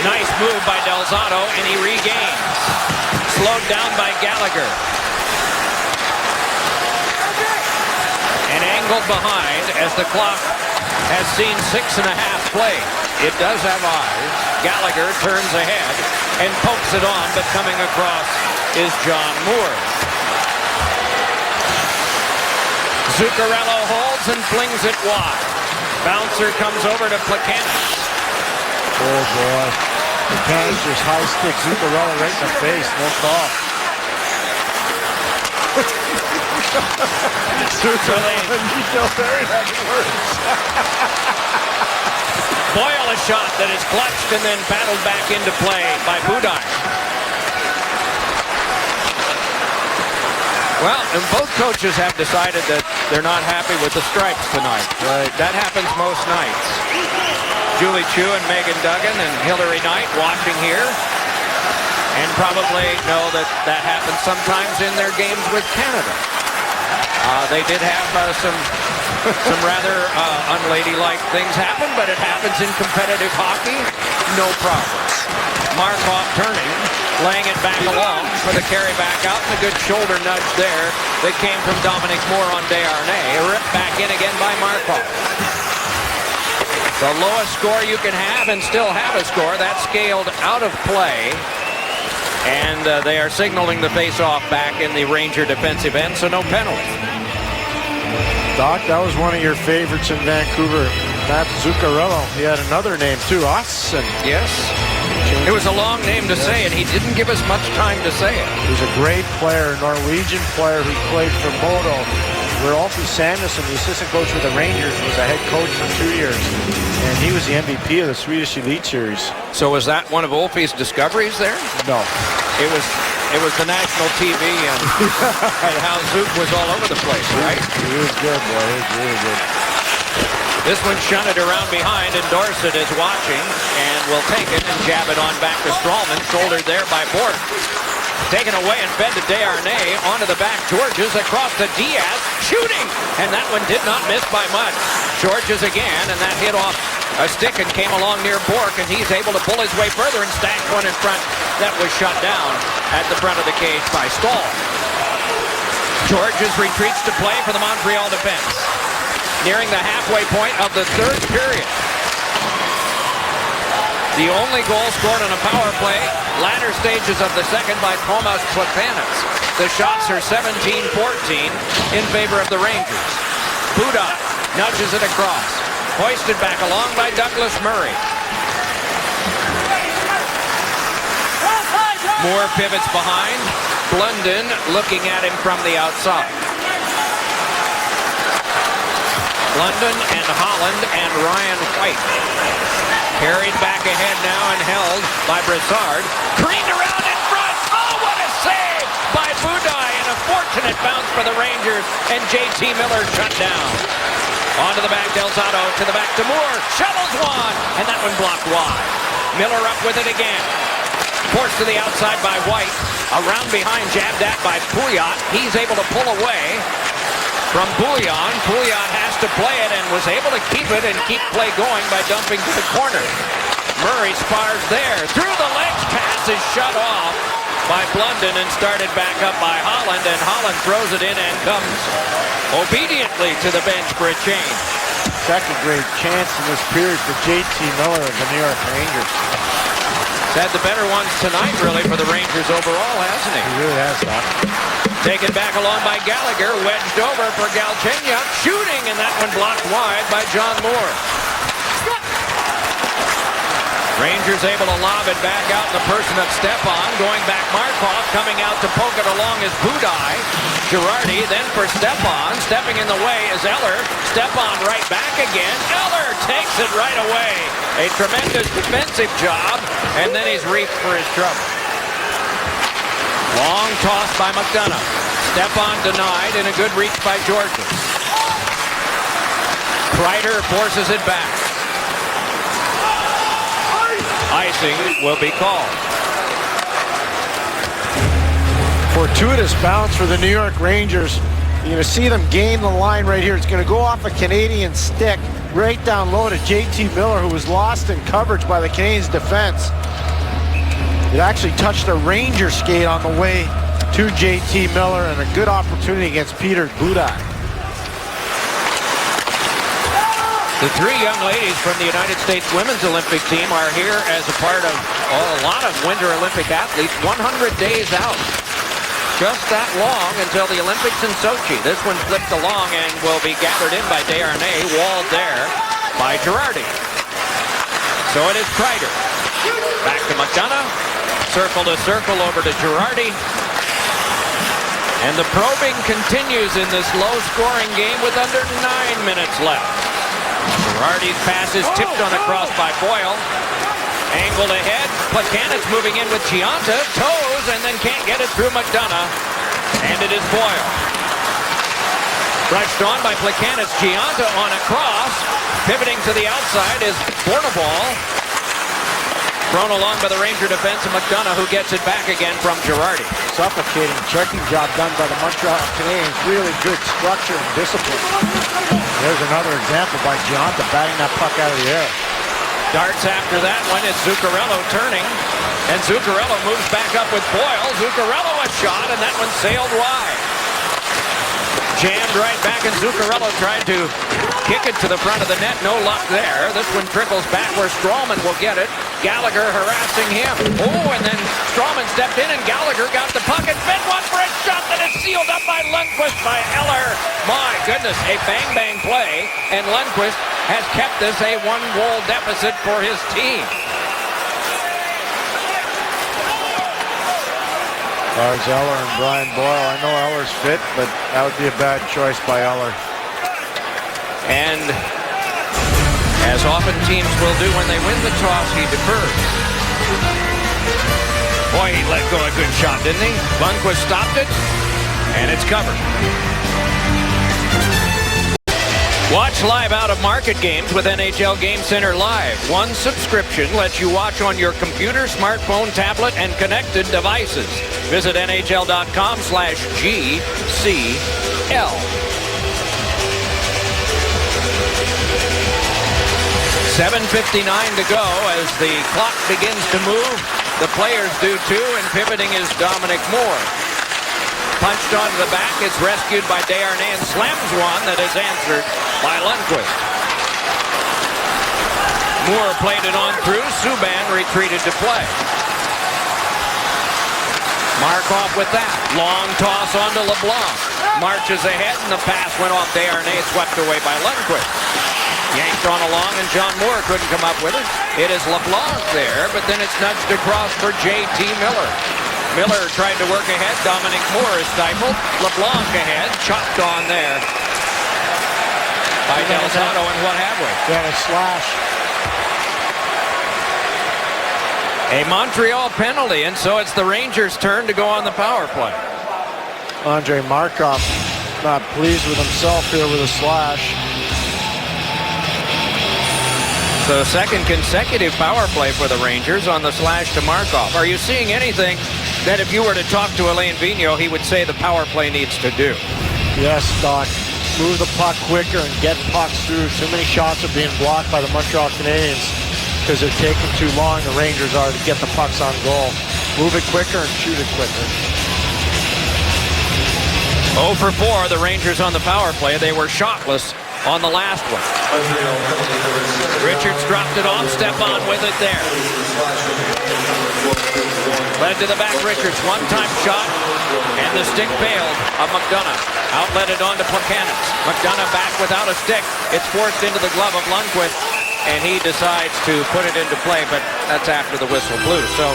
Nice move by Delzato, and he regains. Slowed down by Gallagher. And angled behind as the clock has seen 6.5 played. It does have eyes. Gallagher turns ahead and pokes it on, but coming across is John Moore. Zuccarello holds and flings it wide. Bouncer comes over to Plekanec. Oh, boy. Plekanec just high stick Zuccarello right in the face. No call. Zuccarello, you know, very nice words. Boyle a shot that is clutched and then paddled back into play by Budai. Well, and both coaches have decided that they're not happy with the stripes tonight. Right. That happens most nights. Julie Chu and Megan Duggan and Hillary Knight watching here, and probably know that that happens sometimes in their games with Canada. They did have some rather unladylike things happen, but it happens in competitive hockey, no problem. Markov turning, laying it back along for the carry back out, and a good shoulder nudge there that came from Dominic Moore on Desharnais. Ripped back in again by Markov. The lowest score you can have and still have a score. That's scaled out of play. And they are signaling the face-off back in the Ranger defensive end, so no penalty. Doc, that was one of your favorites in Vancouver. Matt Zuccarello. He had another name too, Austin. Yes. It was a long name to say, and he didn't give us much time to say it. He was a great player, Norwegian player who played for Modo, where Alfie Samuelsson, the assistant coach for the Rangers, was a head coach for 2 years. And he was the MVP of the Swedish Elite Series. So was that one of Ulfi's discoveries there? No. It was the national TV and how Zook was all over the place, right? He was good, boy. He was really good. This one shunted around behind, and Dorsett is watching and will take it and jab it on back to Stralman, shouldered there by Bork. Taken away and fed to Desharnais. Onto the back, Georges across to Diaz. Shooting! And that one did not miss by much. Georges again, and that hit off a stick and came along near Bourque, and he's able to pull his way further and stack one in front. That was shut down at the front of the cage by Stahl. Georges retreats to play for the Montreal defense. Nearing the halfway point of the third period. The only goal scored on a power play, latter stages of the second by Tomas Plekanec. The shots are 17-14 in favor of the Rangers. Budaj nudges it across. Hoisted back along by Douglas Murray. Moore pivots behind. Blunden looking at him from the outside. Blunden and Holland and Ryan White. Carried back ahead now and held by Brassard. Careened around in front. Oh, what a save by Budaj, and a fortunate bounce for the Rangers, and J.T. Miller shut down. Onto the back, Delzato to the back to Moore. Shovels one, and that one blocked wide. Miller up with it again. Forced to the outside by White. Around behind, jabbed at by Pouliot. He's able to pull away from Bouillon. Pouliot has to play it and was able to keep it and keep play going by dumping to the corner. Murray spars there. Through the legs, pass is shut off by Blunden and started back up by Holland, and Holland throws it in and comes obediently to the bench for a change. Second great chance in this period for J.T. Miller of the New York Rangers. He's had the better ones tonight, really, for the Rangers overall, hasn't he? He really has, Doc. Taken back along by Gallagher, wedged over for Galchenyuk, shooting, and that one blocked wide by John Moore. Rangers able to lob it back out in the person of Stepan. Going back, Markov coming out to poke it along is Budaj. Girardi then for Stepan. Stepping in the way is Eller. Stepan right back again. Eller takes it right away. A tremendous defensive job, and then he's reaped for his trouble. Long toss by McDonough. Stepan denied, and a good reach by Georges. Kreider forces it back. Icing will be called. Fortuitous bounce for the New York Rangers. You're going to see them gain the line right here. It's going to go off a Canadian stick right down low to J.T. Miller, who was lost in coverage by the Canadiens' defense. It actually touched a Ranger skate on the way to J.T. Miller, and a good opportunity against Peter Budaj. The three young ladies from the United States Women's Olympic team are here as a part of a lot of Winter Olympic athletes. 100 days out. Just that long until the Olympics in Sochi. This one flipped along and will be gathered in by Desharnais, walled there by Girardi. So it is Kreider. Back to McDonough. Circle to circle over to Girardi. And the probing continues in this low-scoring game with under 9 minutes left. Girardi's pass is tipped on the cross by Boyle. Angled ahead. Plekanec moving in with Gionta. Toes, and then can't get it through McDonough. And it is Boyle. Brushed on by Plekanec. Gionta on a cross. Pivoting to the outside is Bournival. Thrown along by the Ranger defense, and McDonough, who gets it back again from Girardi. Suffocating checking job done by the Montreal Canadiens. Really good structure and discipline. There's another example by Gionta batting that puck out of the air. Darts after that one. It's Zuccarello turning. And Zuccarello moves back up with Boyle. Zuccarello a shot, and that one sailed wide. Jammed right back, and Zuccarello tried to kick it to the front of the net. No luck there. This one trickles back where Strawman will get it. Gallagher harassing him. Oh, and then Strawman stepped in, and Gallagher got the puck and fed one for a shot that is sealed up by Lundqvist by Eller. My goodness, a bang-bang play, and Lundqvist has kept this a one-goal deficit for his team. Lars Eller and Brian Boyle. I know Eller's fit, but that would be a bad choice by Eller. And as often teams will do when they win the toss, he defers. Boy, he let go a good shot, didn't he? Lundqvist stopped it, and it's covered. Watch live out-of-market games with NHL Game Center Live. One subscription lets you watch on your computer, smartphone, tablet, and connected devices. Visit NHL.com/GCL. 7:59 to go as the clock begins to move. The players do too, and pivoting is Dominic Moore. Punched onto the back, it's rescued by Desharnais and slams one that is answered by Lundqvist. Moore played it on through. Subban retreated to play. Markov with that. Long toss onto LeBlanc. Marches ahead, and the pass went off Desharnais, swept away by Lundqvist. Yanked on along, and John Moore couldn't come up with it. It is LeBlanc there, but then it's nudged across for J.T. Miller. Miller tried to work ahead. Dominic Moore is stifled. LeBlanc ahead. Chopped on there by Del Zotto, and what have we? Got a slash. A Montreal penalty, and so it's the Rangers' turn to go on the power play. Andre Markov not pleased with himself here with a slash. So second consecutive power play for the Rangers on the slash to Markov. Are you seeing anything that if you were to talk to Alain Vigneault, he would say the power play needs to do? Yes, Doc. Move the puck quicker and get pucks through. Too many shots are being blocked by the Montreal Canadiens because they're taking too long, the Rangers are, to get the pucks on goal. Move it quicker and shoot it quicker. 0 for 4, the Rangers on the power play. They were shotless on the last one. Richards dropped it off. Stepan with it there. Led to the back, Richards. One-time shot, and the stick failed of McDonough. Outletted onto Plekanec. McDonough back without a stick. It's forced into the glove of Lundqvist, and he decides to put it into play, but that's after the whistle blew. So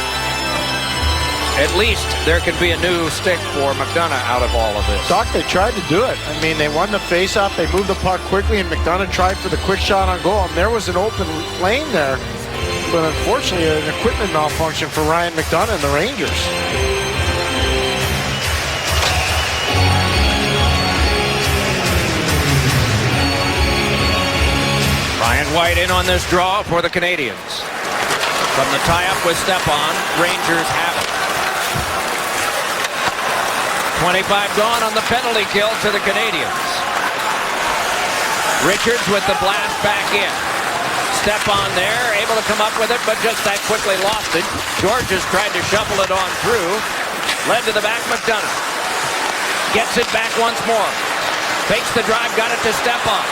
at least there could be a new stick for McDonough out of all of this. Doc, they tried to do it. I mean, they won the face-off. They moved the puck quickly, and McDonough tried for the quick shot on goal. And there was an open lane there. But unfortunately, an equipment malfunction for Ryan McDonough and the Rangers. Ryan White in on this draw for the Canadiens. From the tie-up with Stepan, Rangers have it. 25 gone on the penalty kill to the Canadiens. Richards with the blast back in. Stepan there, able to come up with it, but just that quickly lost it. Georges tried to shuffle it on through. Led to the back, McDonough. Gets it back once more. Fakes the drive, got it to Stepan.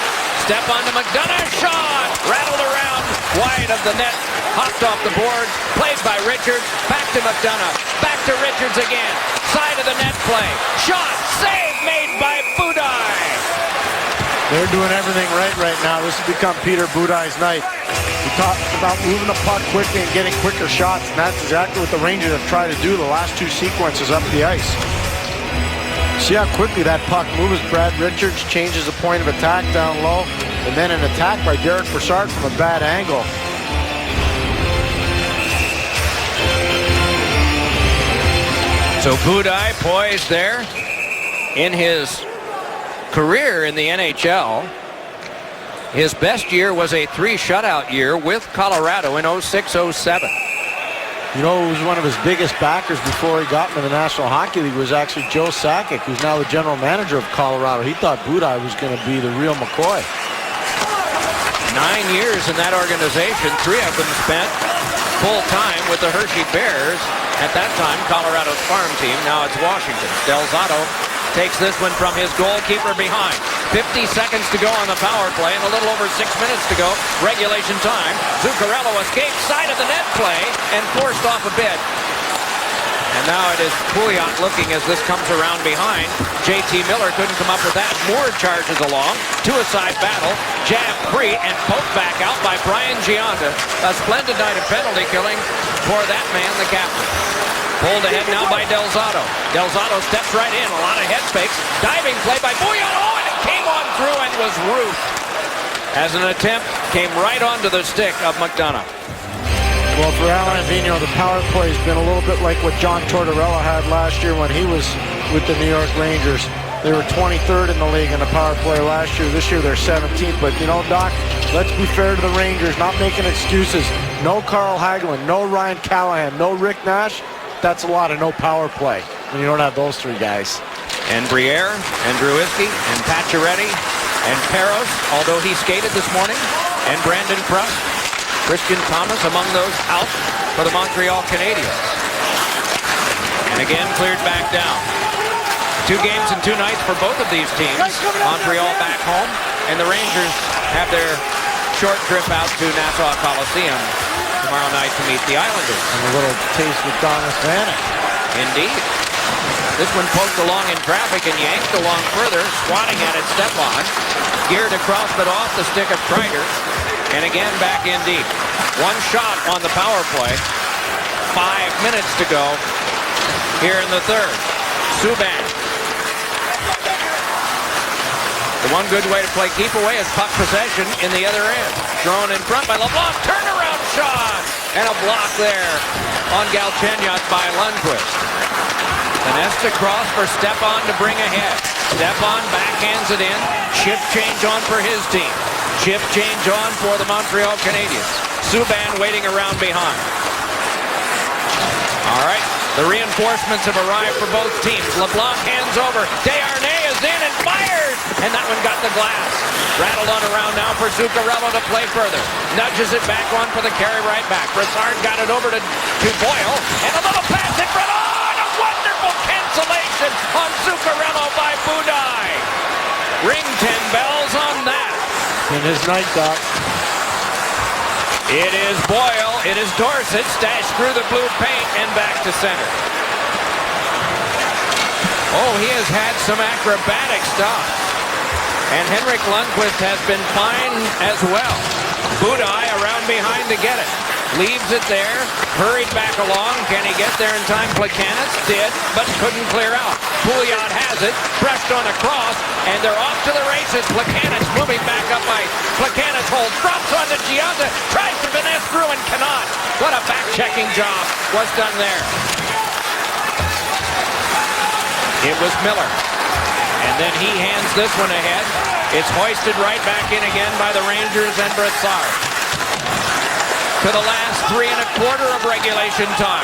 Stepan to McDonough, shot! Rattled around, wide of the net. Hopped off the board, played by Richards. Back to McDonough, back to Richards again. Side of the net play. Shot, save made by Budaj. They're doing everything right now. This has become Peter Budaj's night. He talked about moving the puck quickly and getting quicker shots, and that's exactly what the Rangers have tried to do the last two sequences up the ice. See how quickly that puck moves. Brad Richards changes the point of attack down low, and then an attack by Derek Brassard from a bad angle. So Budaj poised there in his career in the NHL. His best year was a 3 shutout year with Colorado in 06-07. You know, who was one of his biggest backers before he got into the National Hockey League was actually Joe Sakic, who's now the general manager of Colorado. He thought Budaj was going to be the real McCoy. 9 years in that organization, 3 of them spent full-time with the Hershey Bears. At that time, Colorado's farm team. Now it's Washington. Del Zotto takes this one from his goalkeeper behind. 50 seconds to go on the power play and a little over 6 minutes to go. Regulation time. Zuccarello escapes side of the net play and forced off a bit. And now it is Pouliot looking as this comes around behind. J.T. Miller couldn't come up with that. Moore charges along to a side battle. Jab free and poked back out by Brian Gionta. A splendid night of penalty killing for that man, the captain. Pulled ahead now by Del Zotto. Del Zotto steps right in. A lot of head fakes. Diving play by Pouliot. Oh, and it came on through and was roofed. As an attempt, came right onto the stick of McDonough. Well, for Alain Vigneault, the power play has been a little bit like what John Tortorella had last year when he was with the New York Rangers. They were 23rd in the league in the power play last year. This year they're 17th. But, you know, Doc, let's be fair to the Rangers, not making excuses. No Carl Hagelin, no Ryan Callahan, no Rick Nash. That's a lot of no power play when you don't have those three guys. And Briere, and Drewiski, and Pacioretty, and Peros, although he skated this morning, and Brandon Prust, Christian Thomas among those out for the Montreal Canadiens. And again cleared back down. 2 games in 2 nights for both of these teams. Montreal back home, and the Rangers have their short trip out to Nassau Coliseum tomorrow night to meet the Islanders. And a little taste with Thomas Vanek. Indeed. This one poked along in traffic and yanked along further, swatting at it, Stepan. Geared across but off the stick of Kreider. And again back in deep. 1 shot on the power play. 5 minutes to go here in the third. Subban. The one good way to play keep away is puck possession in the other end. Thrown in front by LeBlanc. Turnaround shot! And a block there on Galchenyuk by Lundqvist. Finessed across for Stepan to bring ahead. Stepan backhands it in. Shift change on for his team. Shift change on for the Montreal Canadiens. Subban waiting around behind. All right, the reinforcements have arrived for both teams. LeBlanc hands over. Desharnais is in and fires! And that one got the glass. Rattled on around now for Zuccarello to play further. Nudges it back on for the carry right back. Brassard got it over to Boyle. And a little pass in front. Oh, and a wonderful cancellation on Zuccarello by Budaj. Ring 10 bells on that. In his night, Doc. It is Boyle. It is Dorsett. Stashed through the blue paint and back to center. Oh, he has had some acrobatic stuff. And Henrik Lundqvist has been fine as well. Budaj around behind to get it. Leaves it there. Hurried back along. Can he get there in time? Plekanec did, but couldn't clear out. Pouliot has it. Brushed on a cross. And they're off to the races. Plekanec moving back up by Plekanec holds. Drops on to Gionta. Tries to finesse through and cannot. What a back-checking job was done there. It was Miller. And then he hands this one ahead. It's hoisted right back in again by the Rangers and Brassard. To the last 3 1/4 of regulation time.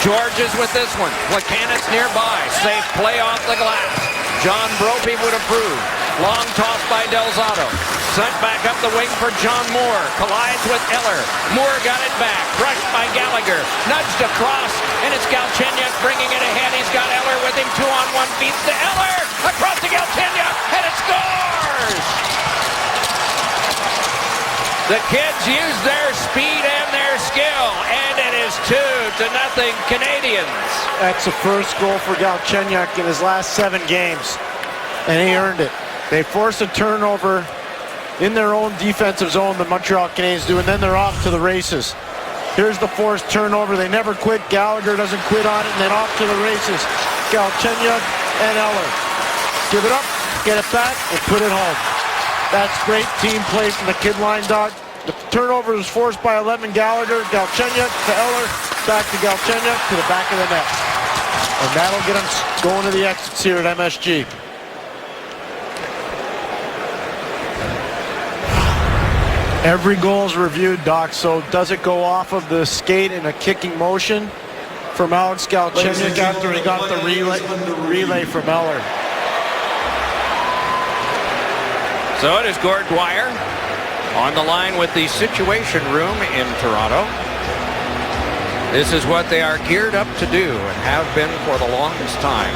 George is with this one. Plekanec nearby. Safe play off the glass. John Brophy would approve. Long toss by Delzato. Sent back up the wing for John Moore. Collides with Eller. Moore got it back. Brushed by Gallagher. Nudged across. And it's Galchenyuk bringing it ahead. He's got Eller with him. 2-on-1. Beats to Eller. Across to Galchenyuk. And it scores! The kids use their speed and their skill. And it is 2-0 Canadiens. That's the first goal for Galchenyuk in his last 7 games. And he earned it. They forced a turnover in their own defensive zone, the Montreal Canadiens do, and then they're off to the races. Here's the forced turnover. They never quit. Gallagher doesn't quit on it, and then off to the races. Galchenyuk and Eller. Give it up, get it back, and put it home. That's great team play from the kid line, Doc. The turnover was forced by Levin Gallagher. Galchenyuk to Eller, back to Galchenyuk to the back of the net. And that'll get them going to the exits here at MSG. Every goal is reviewed, Doc, so does it go off of the skate in a kicking motion from Alex Galchenyuk after he got the relay from Eller? So it is Gord Dwyer on the line with the Situation Room in Toronto. This is what they are geared up to do and have been for the longest time.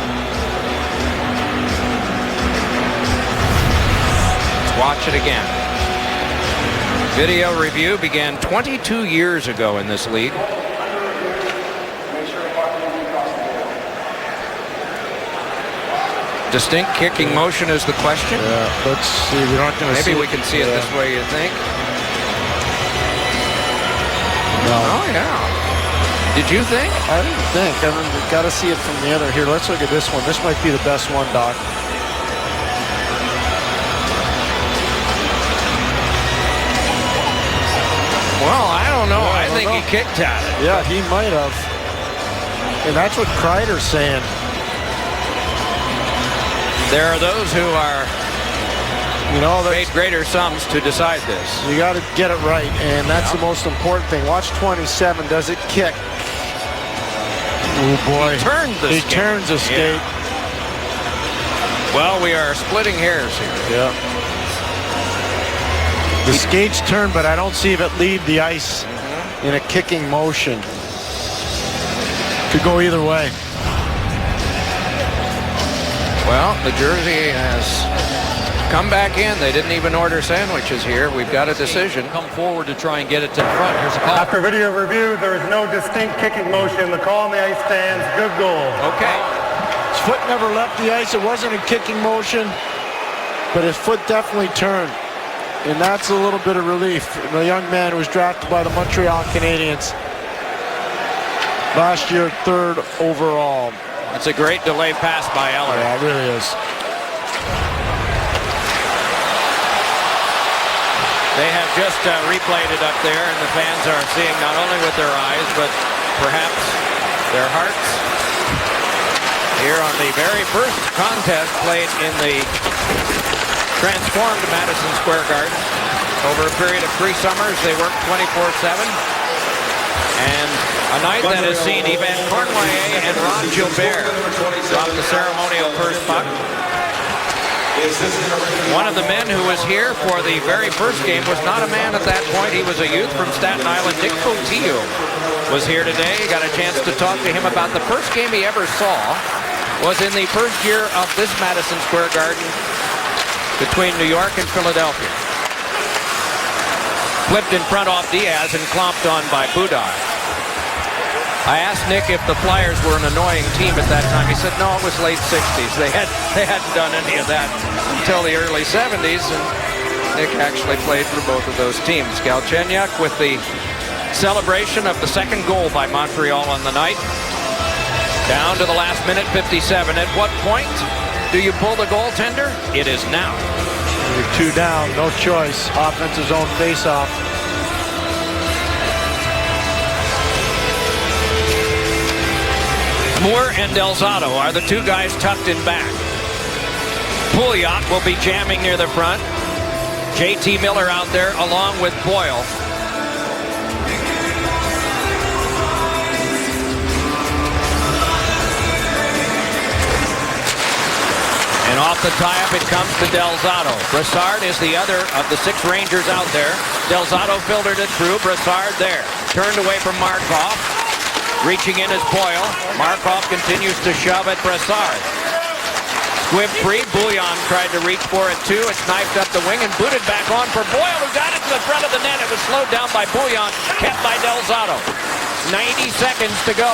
Let's watch it again. Video review began 22 years ago in this league. Distinct kicking motion is the question. Yeah, let's see. We're not going to see. Maybe we can see it this way, you think? No. Oh, yeah. Did you think? I didn't think. I mean, we've got to see it from the other. Here, let's look at this one. This might be the best one, Doc. Well, I don't know. I think he kicked at it. Yeah, he might have. And that's what Kreider's saying. There are those who are paid that's, greater sums to decide this. you got to get it right, and that's the most important thing. Watch 27. Does it kick? Oh boy! He He turns the skate. Well, we are splitting hairs here. Yeah. The skates turn, but I don't see if it leave the ice in a kicking motion. Could go either way. Well, the jersey has come back in. They didn't even order sandwiches here. We've got a decision. Come forward to try and get it to the front. Here's a call. After video review, there is no distinct kicking motion. The call on the ice stands. Good goal. Okay. His foot never left the ice. It wasn't a kicking motion, but his foot definitely turned. And that's a little bit of relief. The young man who was drafted by the Montreal Canadiens last year, 3rd overall. It's a great delay pass by Eller. Yeah, it really is. They have just replayed it up there, and the fans are seeing not only with their eyes, but perhaps their hearts. Here on the very first contest played in the transformed Madison Square Garden. Over a period of 3 summers, they worked 24/7. And a night that has seen Yvan Cournoyer and Ron Gilbert drop the ceremonial first puck. One of the men who was here for the very first game was not a man at that point. He was a youth from Staten Island. Nick Fotiu was here today. Got a chance to talk to him about the first game he ever saw was in the first year of this Madison Square Garden between New York and Philadelphia. Flipped in front off Diaz and clomped on by Budaj. I asked Nick if the Flyers were an annoying team at that time. He said, no, it was late 60s. They hadn't done any of that until the early 70s, and Nick actually played for both of those teams. Galchenyuk with the celebration of the second goal by Montreal on the night. Down to the last minute, 57. At what point do you pull the goaltender? It is now. You're 2 down, no choice. Offensive zone face-off. Moore and Delzato are the 2 guys tucked in back. Pouliot will be jamming near the front. JT Miller out there along with Boyle. And off the tie-up, it comes to Delzato. Brassard is the other of the 6 Rangers out there. Delzato filtered it through. Brassard there. Turned away from Markov. Reaching in is Boyle. Markov continues to shove at Brassard. Squib free. Bouillon tried to reach for it too. It's knifed up the wing and booted back on for Boyle, who got it to the front of the net. It was slowed down by Bouillon, kept by Delzato. 90 seconds to go.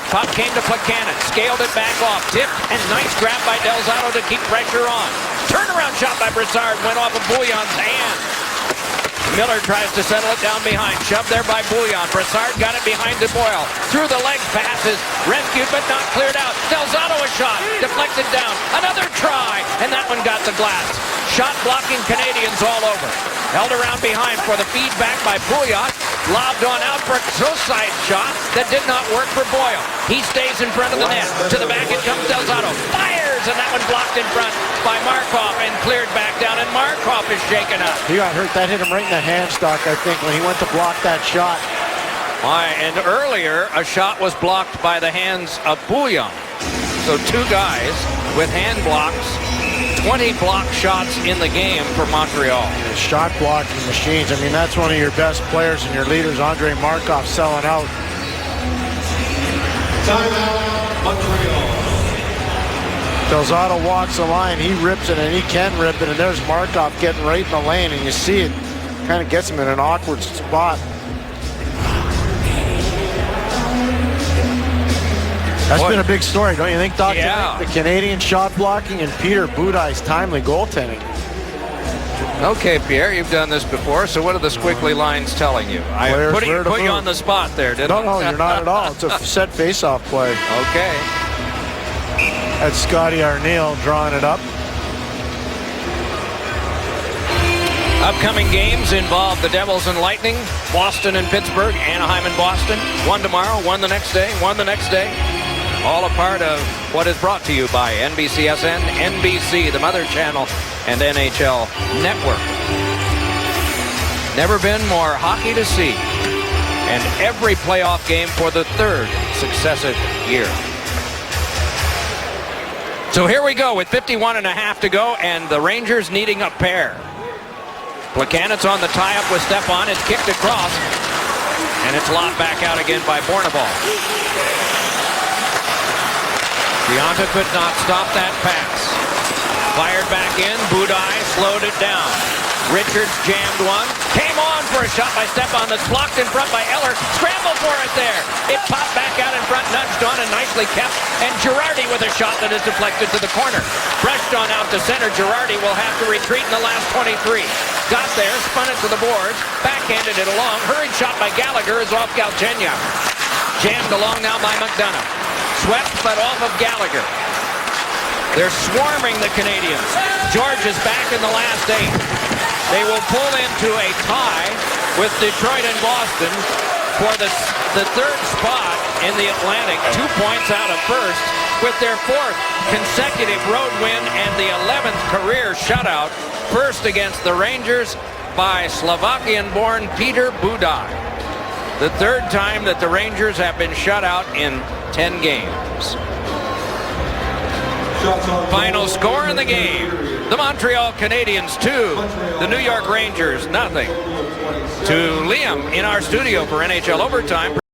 Puck came to Buchanan, scaled it back off, tipped, and nice grab by Delzato to keep pressure on. Turnaround shot by Brassard went off of Bouillon's hand. Miller tries to settle it down behind, shoved there by Bouillon. Brassard got it behind to Boyle. Through the legs passes, rescued but not cleared out. Delzato a shot, deflected down. Another try, and that one got the glass. Shot blocking Canadians all over. Held around behind for the feedback by Pouliot. Lobbed on out for a side shot that did not work for Boyle. He stays in front of the net. To the back it comes Delzato. Fires, and that one blocked in front by Markov and cleared back down, and Markov is shaken up. He got hurt. That hit him right in the hamstock, I think, when he went to block that shot. And earlier, a shot was blocked by the hands of Bouillon. So 2 guys with hand blocks. 20 block shots in the game for Montreal. Shot blocking machines. I mean, that's one of your best players and your leaders, Andre Markov, selling out. Timeout, Montreal. Delzato walks the line. He rips it, and he can rip it. And there's Markov getting right in the lane, and you see it kind of gets him in an awkward spot. That's been a big story, don't you think, Doc? Yeah. The Canadian shot blocking and Peter Budaj's timely goaltending. Okay, Pierre, you've done this before, so what are the squiggly lines telling you? I put you on the spot there, didn't I? No, you're not at all. It's a set face-off play. Okay. That's Scotty Arniel drawing it up. Upcoming games involve the Devils and Lightning, Boston and Pittsburgh, Anaheim and Boston. 1 tomorrow, 1 the next day, 1 the next day. All a part of what is brought to you by NBCSN, NBC, the Mother Channel, and NHL Network. Never been more hockey to see. And every playoff game for the third successive year. So here we go with 51 and a half to go, and the Rangers needing a pair. Plekanec on the tie-up with Stepan. It's kicked across, and it's lobbed back out again by Bournival. Gionta could not stop that pass. Fired back in. Budaj slowed it down. Richards jammed one. Came on for a shot by Stepan that's blocked in front by Eller. Scramble for it there. It popped back out in front, nudged on and nicely kept. And Girardi with a shot that is deflected to the corner. Brushed on out to center. Girardi will have to retreat in the last 23. Got there, spun it to the boards, backhanded it along. Hurried shot by Gallagher is off Galchenyuk. Jammed along now by McDonough. Swept but off of Gallagher. They're swarming the Canadians. George is back in the last 8. They will pull into a tie with Detroit and Boston for the third spot in the Atlantic. 2 points out of first with their 4th consecutive road win and the 11th career shutout. First against the Rangers by Slovakian-born Peter Budaj. The 3rd time that the Rangers have been shut out in 10 games. Final score in the game. The Montreal Canadiens 2. The New York Rangers nothing. To Liam in our studio for NHL Overtime.